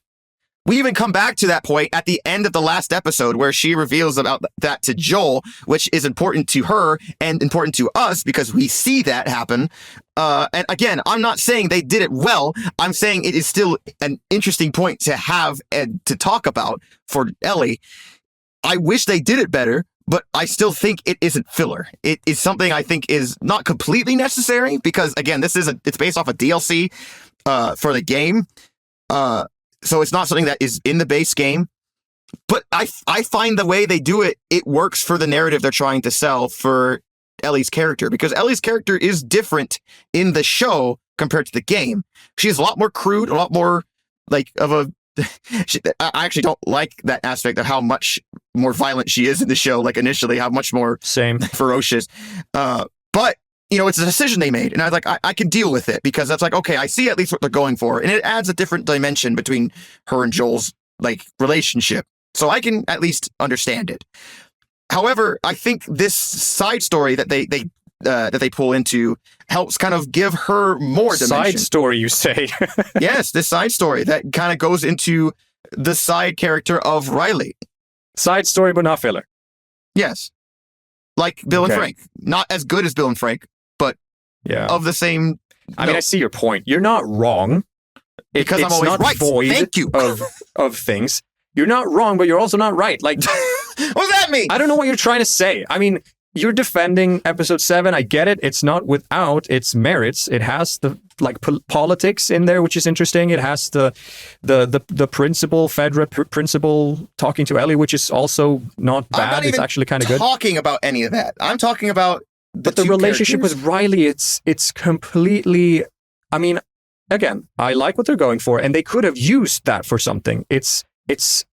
We even come back to that point at the end of the last episode where she reveals about that to Joel, which is important to her and important to us because we see that happen. And again, I'm not saying they did it well. I'm saying it is still an interesting point to have and to talk about for Ellie. I wish they did it better, but I still think it isn't filler. It is something I think is not completely necessary because, again, it's based off a DLC for the game. So it's not something that is in the base game, but I find the way they do it, it works for the narrative they're trying to sell for Ellie's character, because Ellie's character is different in the show compared to the game. She's a lot more crude, a lot more like of a... I actually don't like that aspect of how much more violent she is in the show, like initially, how much more ferocious. But you know, it's a decision they made. And I was like, I can deal with it because that's like, okay, I see at least what they're going for. And it adds a different dimension between her and Joel's like relationship. So I can at least understand it. However, I think this side story that they pull into helps kind of give her more dimension. Side story, you say? Yes, this side story that kind of goes into the side character of Riley. Side story, but not filler. Yes. Like Bill and Frank. Not as good as Bill and Frank, but of the same... I mean, I see your point. You're not wrong. Because I'm always not right. Void Thank you. of things. You're not wrong, but you're also not right. Like, what does that mean? I don't know what you're trying to say. I mean, you're defending episode 7. I get it. It's not without its merits. It has the politics in there, which is interesting. It has the principal, Fedra principal talking to Ellie, which is also not bad. It's actually kind of good. Talking about any of that. I'm talking about the relationship with Riley. It's completely. I mean, again, I like what they're going for, and they could have used that for something. It's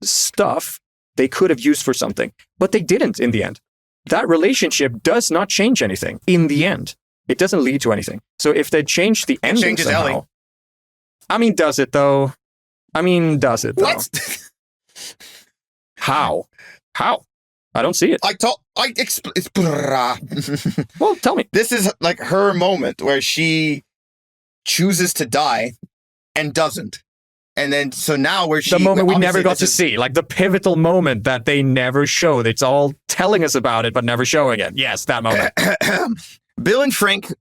stuff they could have used for something, but they didn't in the end. That relationship does not change anything in the end. It doesn't lead to anything. So if they change the ending somehow... Ellie. I mean, does it though? What? How? I don't see it. Well, tell me. This is like her moment where she chooses to die and doesn't. And then, so now where she... The moment we never got to see, like the pivotal moment that they never showed. It's all telling us about it, but never showing it. Yes, that moment. Bill and Frank,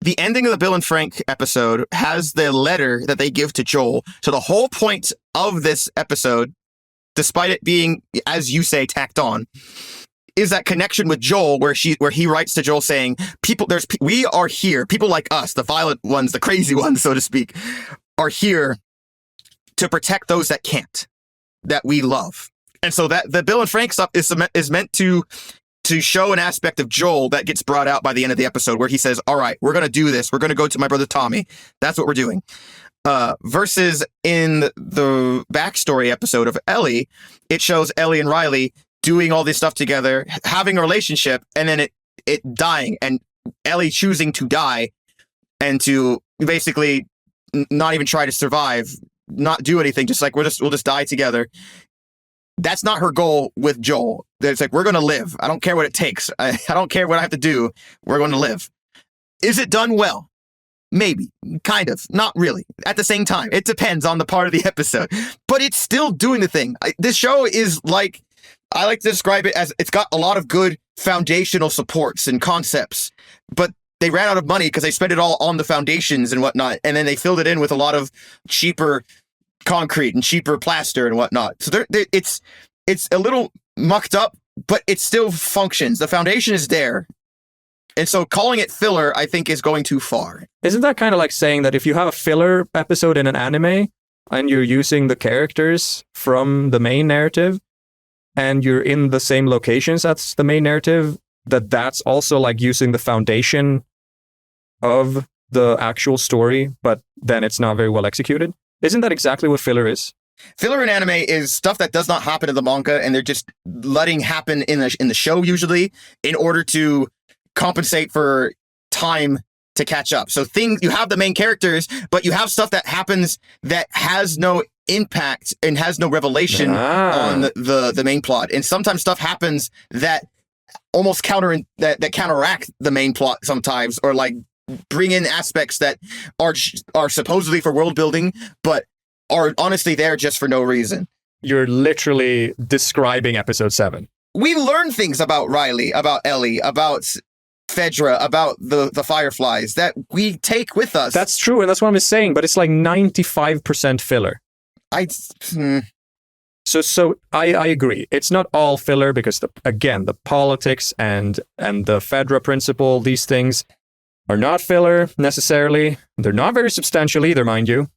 the ending of the Bill and Frank episode has the letter that they give to Joel. So the whole point of this episode, despite it being, as you say, tacked on, is that connection with Joel where he writes to Joel saying, we are here, people like us, the violent ones, the crazy ones, so to speak, are here to protect those that can't, that we love. And so that the Bill and Frank stuff is meant to show an aspect of Joel that gets brought out by the end of the episode where he says, all right, we're going to do this. We're going to go to my brother Tommy. That's what we're doing. Versus in the backstory episode of Ellie, it shows Ellie and Riley doing all this stuff together, having a relationship, and then it dying, and Ellie choosing to die and to basically not even try to survive, not do anything, just like we'll just die together. That's not her goal with Joel. It's like, we're going to live. I don't care what it takes. I don't care what I have to do. We're going to live. Is it done well? Maybe. Kind of. Not really. At the same time. It depends on the part of the episode. But it's still doing the thing. This show is like, I like to describe it as it's got a lot of good foundational supports and concepts, but they ran out of money because they spent it all on the foundations and whatnot. And then they filled it in with a lot of cheaper concrete and cheaper plaster and whatnot. So it's a little mucked up, but it still functions. The foundation is there. And so calling it filler, I think, is going too far. Isn't that kind of like saying that if you have a filler episode in an anime and you're using the characters from the main narrative and you're in the same locations that's the main narrative, that's also like using the foundation of the actual story, but then it's not very well executed? Isn't that exactly what filler is? Filler in anime is stuff that does not happen in the manga, and they're just letting happen in the show usually in order to compensate for time to catch up. So you have the main characters, but you have stuff that happens that has no impact and has no revelation on the main plot. And sometimes stuff happens that almost that counteract the main plot sometimes, or like bring in aspects that are supposedly for world building, but are honestly there just for no reason. You're literally describing episode 7. We learn things about Riley, about Ellie, about Fedra, about the Fireflies that we take with us. That's true, and that's what I'm saying, but it's like 95% filler. So I agree. It's not all filler because, the politics and the Fedra principle, these things are not filler necessarily. They're not very substantial either, mind you.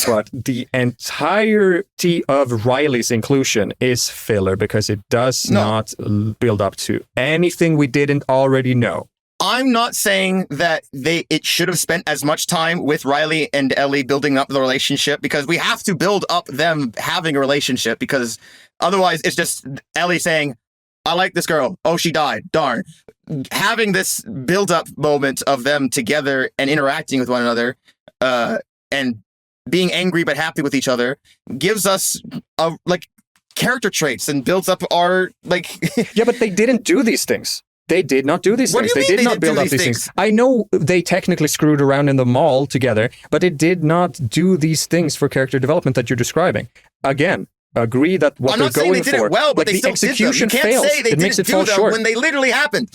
But the entirety of Riley's inclusion is filler because it does not build up to anything we didn't already know. I'm not saying that it should have spent as much time with Riley and Ellie building up the relationship, because we have to build up them having a relationship, because otherwise it's just Ellie saying, I like this girl. Oh, she died. Darn. Having this build-up moment of them together and interacting with one another and being angry but happy with each other gives us character traits and builds up our Yeah, but they didn't do these things. They did not do these things. They did not build up these things. I know they technically screwed around in the mall together, but it did not do these things for character development that you're describing. Again, agree that what they're going for. I'm not saying they did it well, but they still did them. You can't say they didn't do them when they literally happened.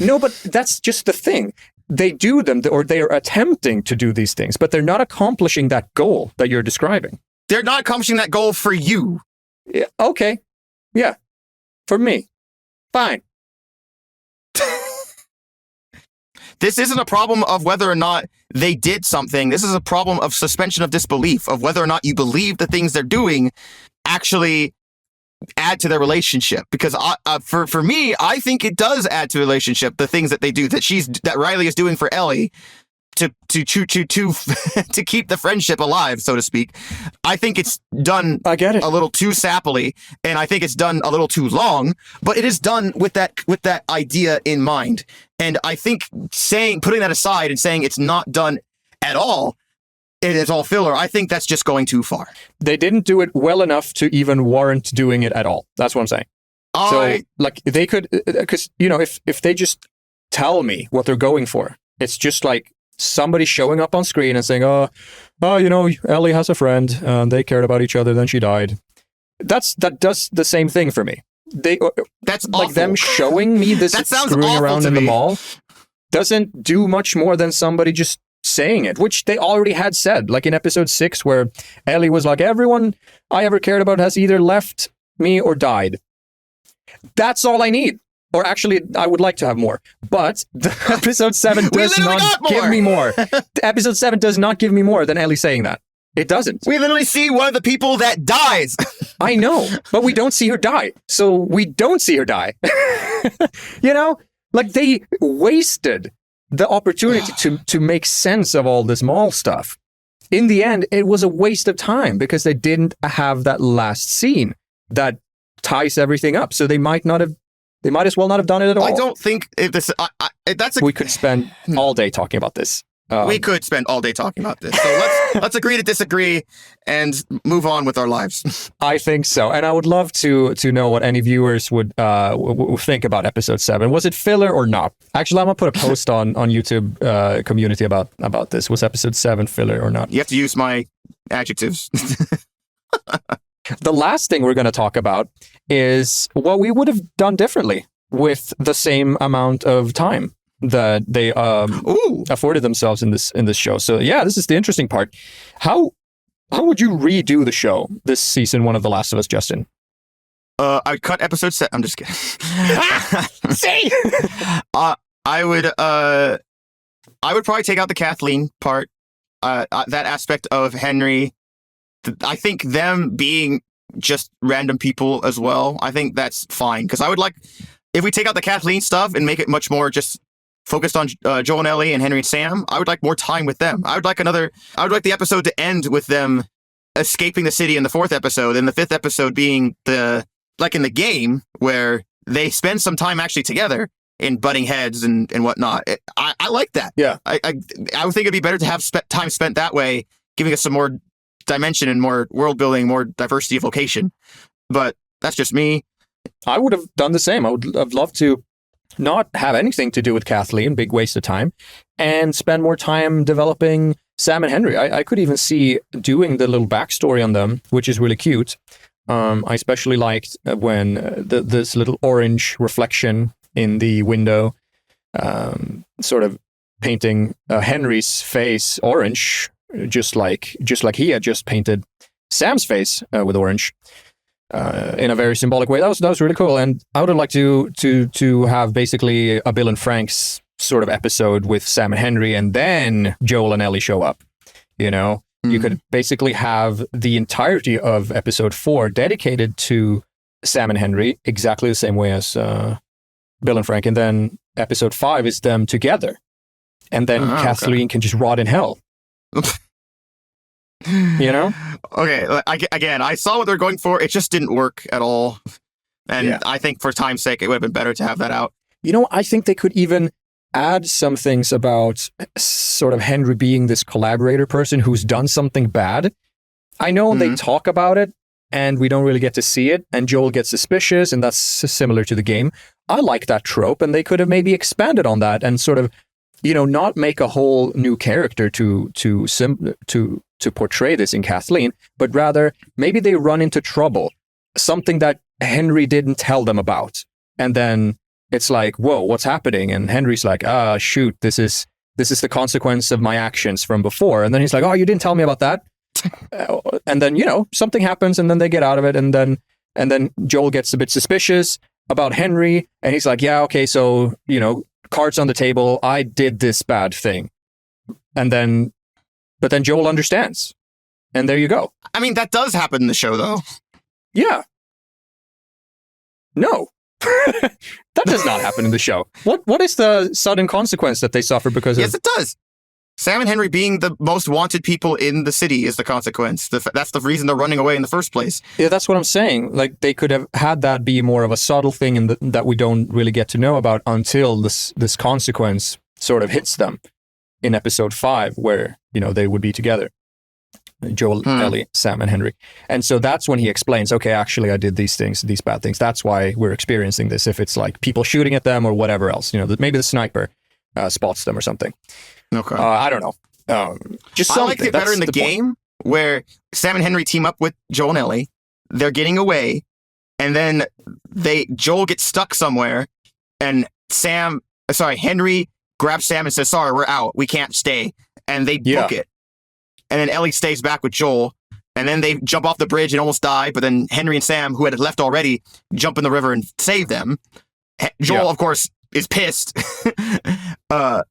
No, but that's just the thing. They do them, or they are attempting to do these things, but they're not accomplishing that goal that you're describing. They're not accomplishing that goal for you. Yeah, okay. Yeah. For me. Fine. This isn't a problem of whether or not they did something. This is a problem of suspension of disbelief, of whether or not you believe the things they're doing actually add to their relationship. Because for me, I think it does add to the relationship, the things that they do, that Riley is doing for Ellie to to keep the friendship alive, so to speak. I think it's done I get it. a little too sappily, and I think it's done a little too long, but it is done with that idea in mind. And I think putting that aside and saying it's not done at all, it is all filler, I think that's just going too far. They didn't do it well enough to even warrant doing it at all. That's what I'm saying. So, they could, because, if they just tell me what they're going for, it's just like somebody showing up on screen and saying, Ellie has a friend, they cared about each other, then she died. That does the same thing for me. That's like awful. Them showing me this screwing around in the mall doesn't do much more than somebody just saying it, which they already had said, like in episode 6, where Ellie was like, everyone I ever cared about has either left me or died. That's all I need. Or actually, I would like to have more. But episode 7 does not give me more. Episode 7 does not give me more than Ellie saying that. It doesn't. We literally see one of the people that dies. I know, but we don't see her die. So we don't see her die. They wasted the opportunity to make sense of all this mall stuff. In the end, it was a waste of time because they didn't have that last scene that ties everything up. So they might as well not have done it at all. I don't think we could spend all day talking about this. We could spend all day talking about this. So let's agree to disagree and move on with our lives. I think so. And I would love to know what any viewers would think about episode 7. Was it filler or not? Actually, I'm going to put a post on YouTube community about this. Was episode 7 filler or not? You have to use my adjectives. The last thing we're going to talk about is what we would have done differently with the same amount of time that they afforded themselves in this show. So yeah, this is the interesting part. How would you redo the show this season 1 of The Last of Us, Justin? I'd cut episode 7. I'm just kidding. See, I would probably take out the Kathleen part. That aspect of Henry. I think them being just random people as well, I think that's fine. Because I would like, if we take out the Kathleen stuff and make it much more just focused on Joel and Ellie and Henry and Sam, I would like more time with them. I would like the episode to end with them escaping the city in the 4th episode, and the 5th episode being like in the game where they spend some time actually together in butting heads and whatnot. I like that. Yeah. I would think it'd be better to have time spent that way, giving us some more dimension and more world building, more diversity of location. But that's just me. I would have done the same. I would have loved to not have anything to do with Kathleen, big waste of time, and spend more time developing Sam and Henry. I could even see doing the little backstory on them, which is really cute. I especially liked when this little orange reflection in the window, sort of painting Henry's face orange, just like he had just painted Sam's face with orange. In a very symbolic way. That was really cool, and I would have liked to have basically a Bill and Frank's sort of episode with Sam and Henry, and then Joel and Ellie show up. You could basically have the entirety of episode 4 dedicated to Sam and Henry, exactly the same way as Bill and Frank, and then episode 5 is them together, and then Kathleen can just rot in hell. Okay, again, I saw what they're going for. It just didn't work at all. And I think for time's sake, it would have been better to have that out. I think they could even add some things about sort of Henry being this collaborator person who's done something bad. I know they talk about it and we don't really get to see it, and Joel gets suspicious, and that's similar to the game. I like that trope, and they could have maybe expanded on that and sort of, not make a whole new character to portray this in Kathleen, but rather maybe they run into trouble, something that Henry didn't tell them about, and then it's like, whoa, what's happening? And Henry's like, shoot, this is the consequence of my actions from before. And then he's like, oh, you didn't tell me about that. And then something happens, and then they get out of it, and then Joel gets a bit suspicious about Henry, and he's like, yeah, okay, so cards on the table, I did this bad thing, but then Joel understands, and there you go. I mean, that does happen in the show, though. Yeah. No. That does not happen in the show. What is the sudden consequence that they suffer because of... Yes, it does. Sam and Henry being the most wanted people in the city is the consequence. That's the reason they're running away in the first place. Yeah, that's what I'm saying. Like, they could have had that be more of a subtle thing and that we don't really get to know about until this consequence sort of hits them in episode 5, where, they would be together. Joel, Ellie, Sam, and Henry. And so that's when he explains, okay, actually I did these things, these bad things. That's why we're experiencing this. If it's like people shooting at them or whatever else, maybe the sniper spots them or something. Okay. I don't know. Just I liked it better in the game where Sam and Henry team up with Joel and Ellie. They're getting away, and then Joel gets stuck somewhere, and Henry grabs Sam and says, sorry, we're out. We can't stay. And they book it. And then Ellie stays back with Joel, and then they jump off the bridge and almost die, but then Henry and Sam, who had left already, jump in the river and save them. Joel, of course, is pissed. But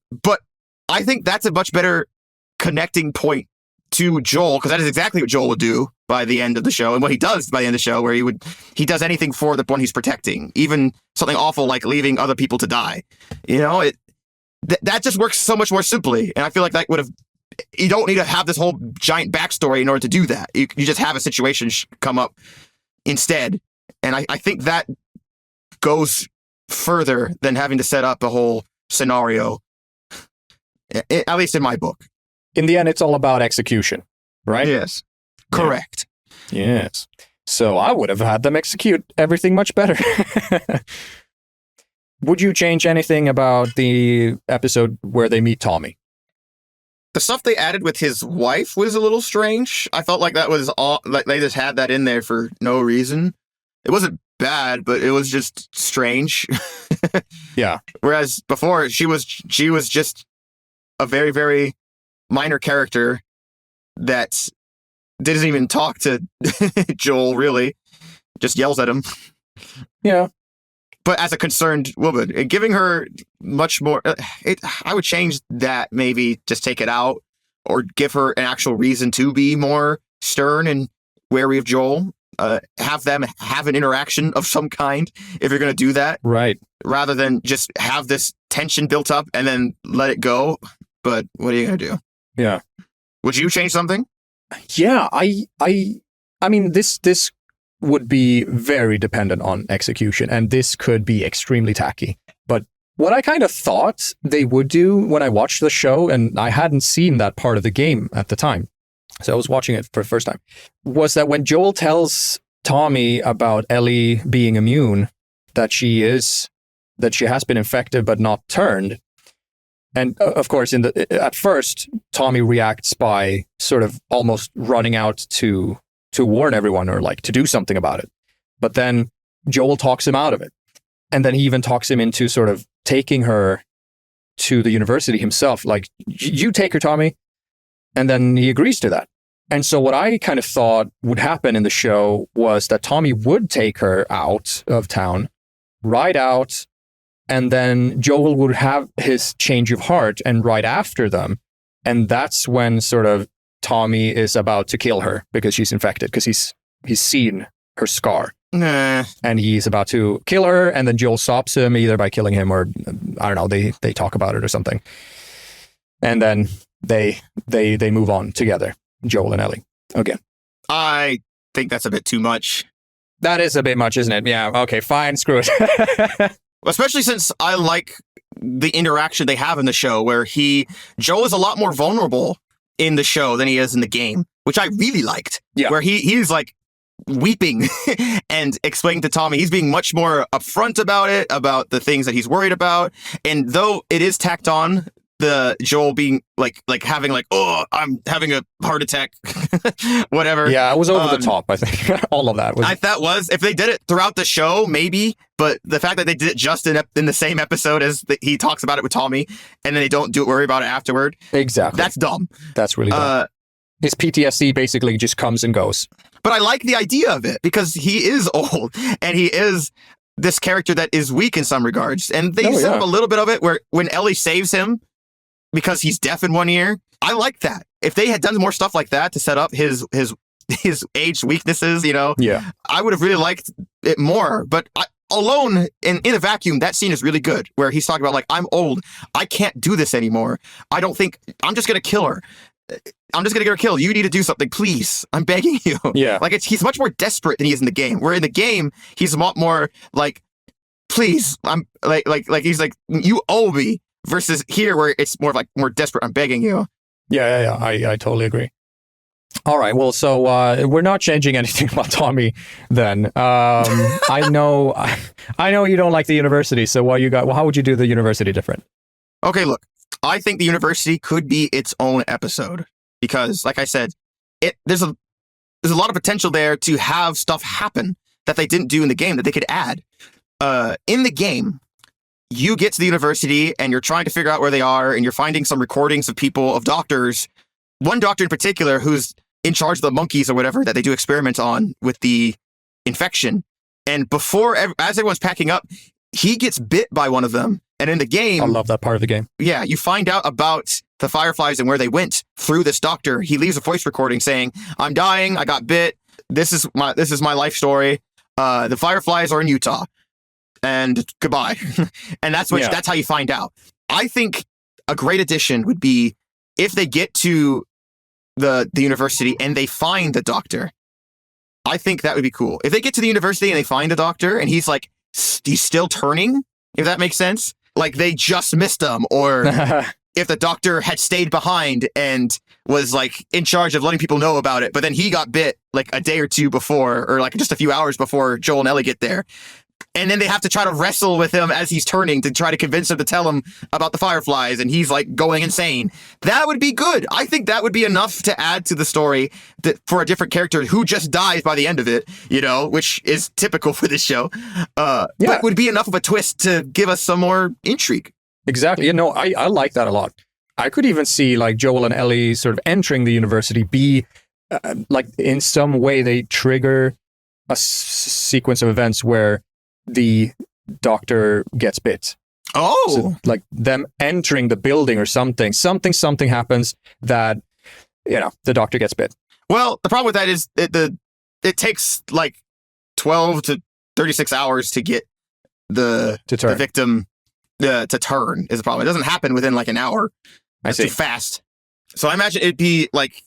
I think that's a much better connecting point to Joel, because that is exactly what Joel would do by the end of the show, and what he does by the end of the show, where he does anything for the one he's protecting, even something awful like leaving other people to die. That just works so much more simply, and I feel like that would have... You don't need to have this whole giant backstory in order to do that. You just have a situation come up instead. And I think that goes further than having to set up a whole scenario, at least in my book. In the end, it's all about execution, right? Yes. Correct. Yes. So I would have had them execute everything much better. Would you change anything about the episode where they meet Tommy? The stuff they added with his wife was a little strange. I felt like that was all, like they just had that in there for no reason. It wasn't bad, but it was just strange. Yeah. Whereas before, she was just a very, very minor character that didn't even talk to Joel, really. Just yells at him. Yeah. But as a concerned woman, and giving her much more, I would change that, maybe just take it out, or give her an actual reason to be more stern and wary of Joel. Have them have an interaction of some kind if you're going to do that. Right. Rather than just have this tension built up and then let it go. But what are you going to do? Yeah. Would you change something? Yeah, I mean, this would be very dependent on execution, and this could be extremely tacky. But what I kind of thought they would do when I watched the show, and I hadn't seen that part of the game at the time, so I was watching it for the first time, was that when Joel tells Tommy about Ellie being immune, that she has been infected but not turned. And of course, at first, Tommy reacts by sort of almost running out to warn everyone or like to do something about it. But then Joel talks him out of it. And then he even talks him into sort of taking her to the university himself. Like, you take her, Tommy. And then he agrees to that. And so what I kind of thought would happen in the show was that Tommy would take her out of town, ride out, and then Joel would have his change of heart and ride after them. And that's when sort of Tommy is about to kill her because she's infected, because he's seen her scar. Nah. And he's about to kill her, and then Joel stops him either by killing him or, I don't know, they talk about it or something. And then they move on together, Joel and Ellie, again. I think that's a bit too much. That is a bit much, isn't it? Yeah, okay, fine, screw it. Especially since I like the interaction they have in the show where Joel is a lot more vulnerable in the show than he is in the game, which I really liked. Yeah. Where he's like weeping and explaining to Tommy, he's being much more upfront about it, about the things that he's worried about. And though it is tacked on, the Joel being like having like, oh, I'm having a heart attack, whatever. Yeah, it was over the top, I think. All of that was. If they did it throughout the show, maybe, but the fact that they did it just in the same episode as he talks about it with Tommy, and then they don't worry about it afterward. Exactly. That's dumb. That's really dumb. His PTSD basically just comes and goes. But I like the idea of it because he is old and he is this character that is weak in some regards. And they set up a little bit of it where when Ellie saves him, because he's deaf in one ear. I like that. If they had done more stuff like that to set up his age weaknesses, yeah, I would have really liked it more. But alone in a vacuum, that scene is really good where he's talking about like, I'm old. I can't do this anymore. I don't think I'm just going to kill her. I'm just going to get her killed. You need to do something, please. I'm begging you. Yeah. Like he's much more desperate than he is in the game. Where in the game, he's a lot more like, please, I'm like he's like, you owe me. Versus here, where it's more like more desperate. I'm begging you. Yeah. I totally agree. All right. Well, so we're not changing anything about Tommy then. I know you don't like the university. So how would you do the university different? Okay, look. I think the university could be its own episode because, like I said, there's a lot of potential there to have stuff happen that they didn't do in the game that they could add. In the game, you get to the university and you're trying to figure out where they are and you're finding some recordings of people, of doctors, one doctor in particular who's in charge of the monkeys or whatever that they do experiments on with the infection. And as everyone's packing up, he gets bit by one of them. And in the game, I love that part of the game. Yeah, you find out about the Fireflies and where they went through this doctor. He leaves a voice recording saying, I'm dying, I got bit. This is my life story. The Fireflies are in Utah. And goodbye. And that's how you find out. I think a great addition would be if they get to the university and they find the doctor. I think that would be cool. If they get to the university and they find the doctor and he's still turning, if that makes sense. Like they just missed him, or if the doctor had stayed behind and was like in charge of letting people know about it, but then he got bit like a day or two before, or like just a few hours before Joel and Ellie get there. And then they have to try to wrestle with him as he's turning to try to convince him to tell him about the Fireflies, and he's like going insane. That would be good. I think that would be enough to add to the story for a different character who just dies by the end of it, which is typical for this show. But would be enough of a twist to give us some more intrigue. Exactly. I like that a lot. I could even see like Joel and Ellie sort of entering the university be like in some way they trigger a sequence of events where the doctor gets bit. Oh, so, like them entering the building or something happens that, the doctor gets bit. Well, the problem with that is it takes like 12 to 36 hours to get the victim to turn is the problem. It doesn't happen within like an hour. That's too fast. So I imagine it'd be like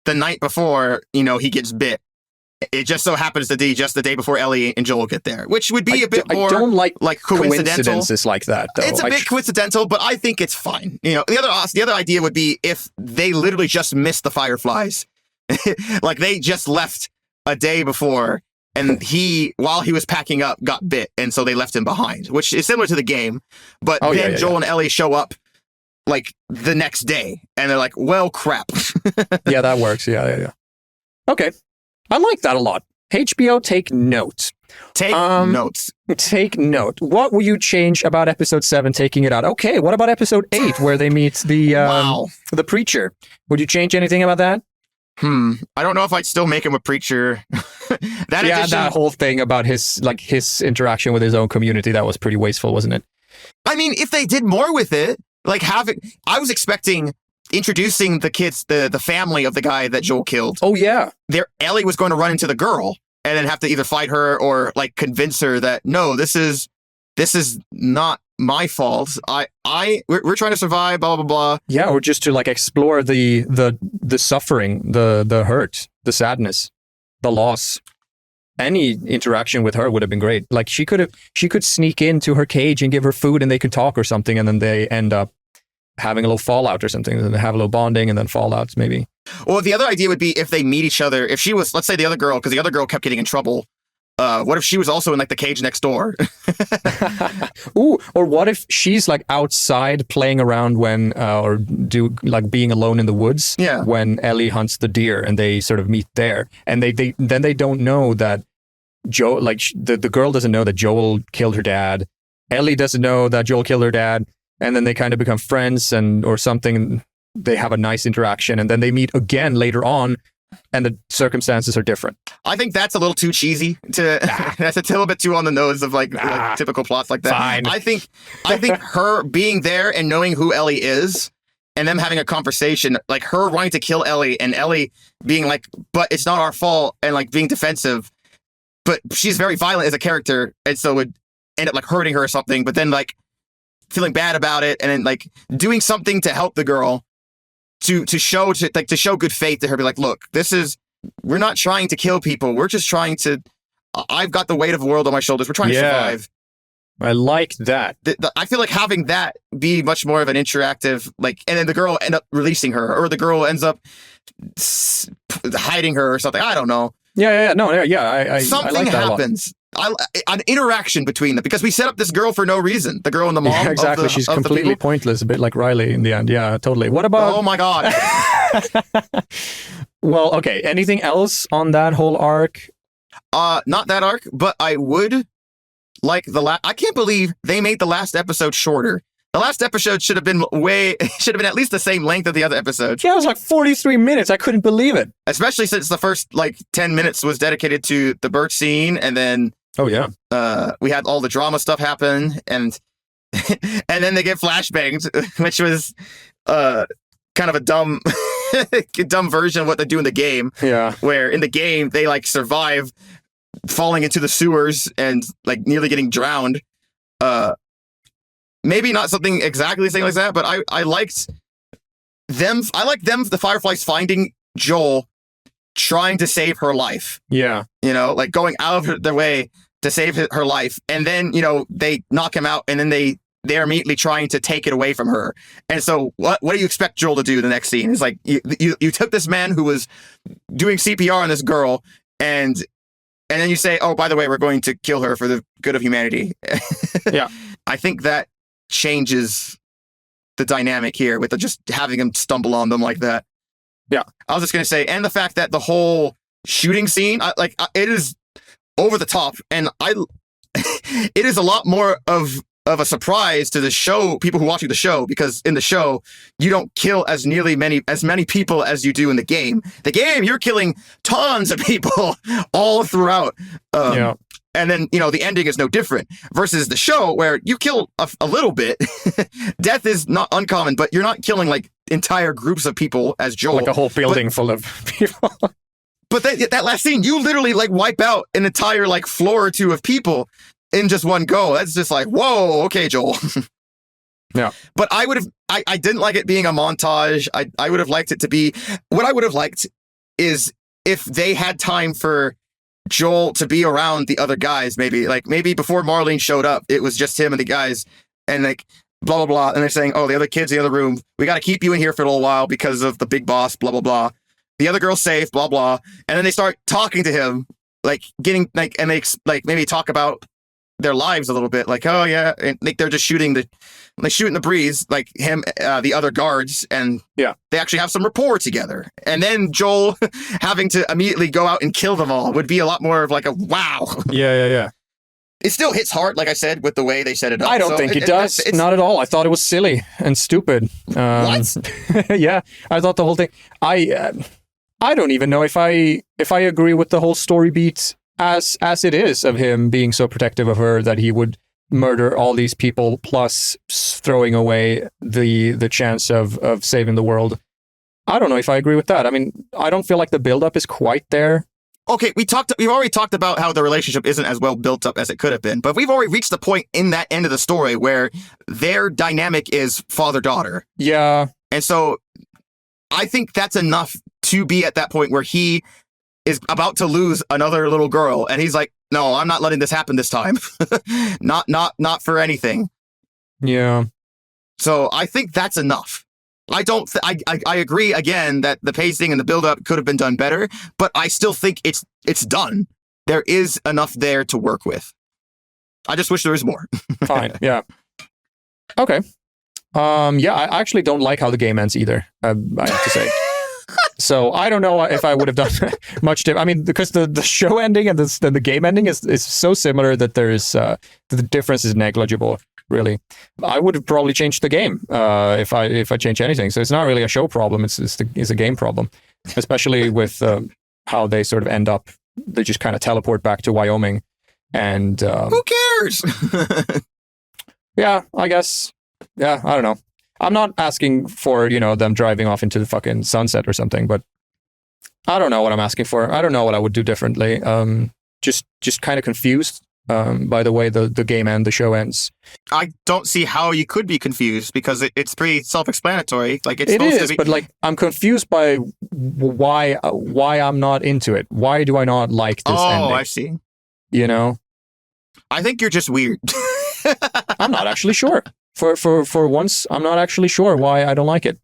the night before, he gets bit. It just so happens to be just the day before Ellie and Joel get there, which would be a bit more I don't like coincidental. Coincidences like that, though. It's a bit coincidental, but I think it's fine. The other idea would be if they literally just missed the Fireflies, like they just left a day before, and while he was packing up, got bit, and so they left him behind, which is similar to the game. But then Joel and Ellie show up like the next day, and they're like, "Well, crap." Yeah, that works. Yeah. Okay. I like that a lot. HBO, take note. Take notes. Take note. What will you change about episode 7, taking it out? Okay, what about episode 8, where they meet the preacher? Would you change anything about that? I don't know if I'd still make him a preacher. That whole thing about his interaction with his own community, that was pretty wasteful, wasn't it? I mean, if they did more with it, I was expecting introducing the kids, the family of the guy that Joel killed. Oh yeah. Ellie was going to run into the girl and then have to either fight her or like convince her that no, this is not my fault. We're trying to survive, blah blah blah. Yeah, or just to like explore the suffering, the hurt, the sadness, the loss. Any interaction with her would have been great. Like she could sneak into her cage and give her food and they could talk or something, and then they end up having a little fallout or something, and then have a little bonding and then fallouts maybe. Well, the other idea would be if they meet each other, if she was, let's say the other girl, because the other girl kept getting in trouble, what if she was also in like the cage next door? Ooh, or what if she's like outside playing around when, or being alone in the woods when Ellie hunts the deer and they sort of meet there, and they don't know that Joel, like the girl doesn't know that Joel killed her dad. Ellie doesn't know that Joel killed her dad. And then they kind of become friends or something. They have a nice interaction, and then they meet again later on, and the circumstances are different. I think that's a little too cheesy. That's a little bit too on the nose of like typical plots like that. Fine. I think her being there and knowing who Ellie is, and them having a conversation, like her wanting to kill Ellie, and Ellie being like, "But it's not our fault," and like being defensive. But she's very violent as a character, and so would end up like hurting her or something. But then like feeling bad about it, and then like doing something to help the girl to show good faith to her, be like, look, we're not trying to kill people, we're just trying to, I've got the weight of the world on my shoulders, we're trying to survive. I like that. I feel like having that be much more of an interactive, like, and then the girl end up releasing her, or the girl ends up hiding her or something, I don't know. Something happens. An interaction between them, because we set up this girl for no reason. The girl and the mom. Yeah, exactly. She's completely pointless, a bit like Riley in the end. Yeah, totally. What about? Oh my god. Well, okay. Anything else on that whole arc? Not that arc, but I would like I can't believe they made the last episode shorter. The last episode should have been at least the same length of the other episodes. Yeah, it was like 43 minutes. I couldn't believe it. Especially since the first like 10 minutes was dedicated to the birch scene, and then we had all the drama stuff happen, and then they get flashbangs, which was kind of a dumb version of what they do in the game. Yeah. Where in the game they like survive falling into the sewers and like nearly getting drowned. Maybe not something exactly the same like that, but I liked them. The Fireflies finding Joel, trying to save her life. Yeah. Like going out of their way to save her life. And then, they knock him out, and then they're immediately trying to take it away from her. And so what do you expect Joel to do the next scene? It's like, you took this man who was doing CPR on this girl, and then you say, oh, by the way, we're going to kill her for the good of humanity. Yeah. I think that changes the dynamic here with just having him stumble on them like that. Yeah. I was just going to say, and the fact that the whole shooting scene, it is over the top, and it is a lot more of a surprise to the show, people who are watching the show, because in the show, you don't kill as many people as you do in the game. The game, you're killing tons of people all throughout. And then, the ending is no different versus the show where you kill a little bit. Death is not uncommon, but you're not killing like entire groups of people as Joel. Like a whole building full of people. But that last scene, you literally like wipe out an entire like floor or two of people in just one go. That's just like, whoa, okay, Joel. Yeah. But I didn't like it being a montage. I would have liked it to be, what I would have liked is if they had time for Joel to be around the other guys, maybe before Marlene showed up, it was just him and the guys, and like blah blah blah, and they're saying, oh, the other kids in the other room, we got to keep you in here for a little while because of the big boss, blah blah blah. The other girl's safe, blah blah, and then they start talking to him, like getting like, and they like maybe talk about their lives a little bit, like, oh yeah, and like they're just shooting the breeze, like him, the other guards, and yeah, they actually have some rapport together. And then Joel having to immediately go out and kill them all would be a lot more of like a wow. Yeah. It still hits hard, like I said, with the way they set it up. I don't think it does. It's not at all. I thought it was silly and stupid. What? Yeah, I thought the whole thing. I don't even know if I agree with the whole story beat as it is of him being so protective of her that he would murder all these people, plus throwing away the chance of saving the world. I don't know if I agree with that. I mean, I don't feel like the buildup is quite there. Okay, we've already talked about how the relationship isn't as well built up as it could have been, but we've already reached the point in that end of the story where their dynamic is father-daughter. Yeah. And so I think that's enough to be at that point where he is about to lose another little girl, and he's like, no, I'm not letting this happen this time. not for anything. Yeah. So I think that's enough. I agree again that the pacing and the build-up could have been done better, but I still think it's done. There is enough there to work with. I just wish there was more. Fine. Yeah. Okay. Yeah, I actually don't like how the game ends either, I have to say. So I don't know if I would have done much different. I mean, because the show ending and the game ending is so similar that there is the difference is negligible. Really, I would have probably changed the game if I change anything. So it's not really a show problem. It's a game problem, especially with how they sort of end up. They just kind of teleport back to Wyoming, and who cares? Yeah, I guess. Yeah, I don't know. I'm not asking for, them driving off into the fucking sunset or something, but I don't know what I'm asking for. I don't know what I would do differently. Just kind of confused by the way the game and the show ends. I don't see how you could be confused because it's pretty self-explanatory. Like it is, but like I'm confused by why I'm not into it. Why do I not like this ending? Oh, I see. I think you're just weird. I'm not actually sure. For once, I'm not actually sure why I don't like it.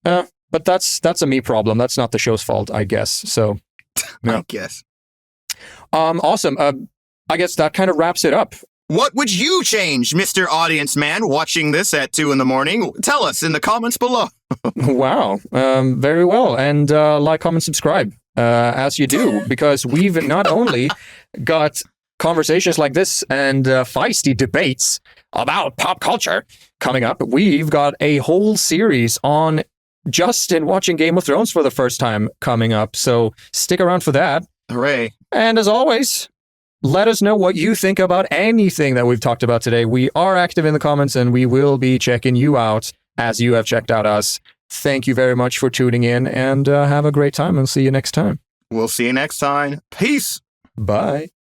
But that's a me problem. That's not the show's fault, I guess. So, yeah. I guess. Awesome. I guess that kind of wraps it up. What would you change, Mr. Audience Man, watching this at 2 a.m? Tell us in the comments below. Wow. Very well. And like, comment, subscribe as you do, because we've not only got conversations like this and feisty debates about pop culture coming up, we've got a whole series on Justin watching Game of Thrones for the first time coming up. So stick around for that. Hooray. And as always, let us know what you think about anything that we've talked about today. We are active in the comments and we will be checking you out as you have checked out us. Thank you very much for tuning in and have a great time and see you next time. We'll see you next time. Peace. Bye.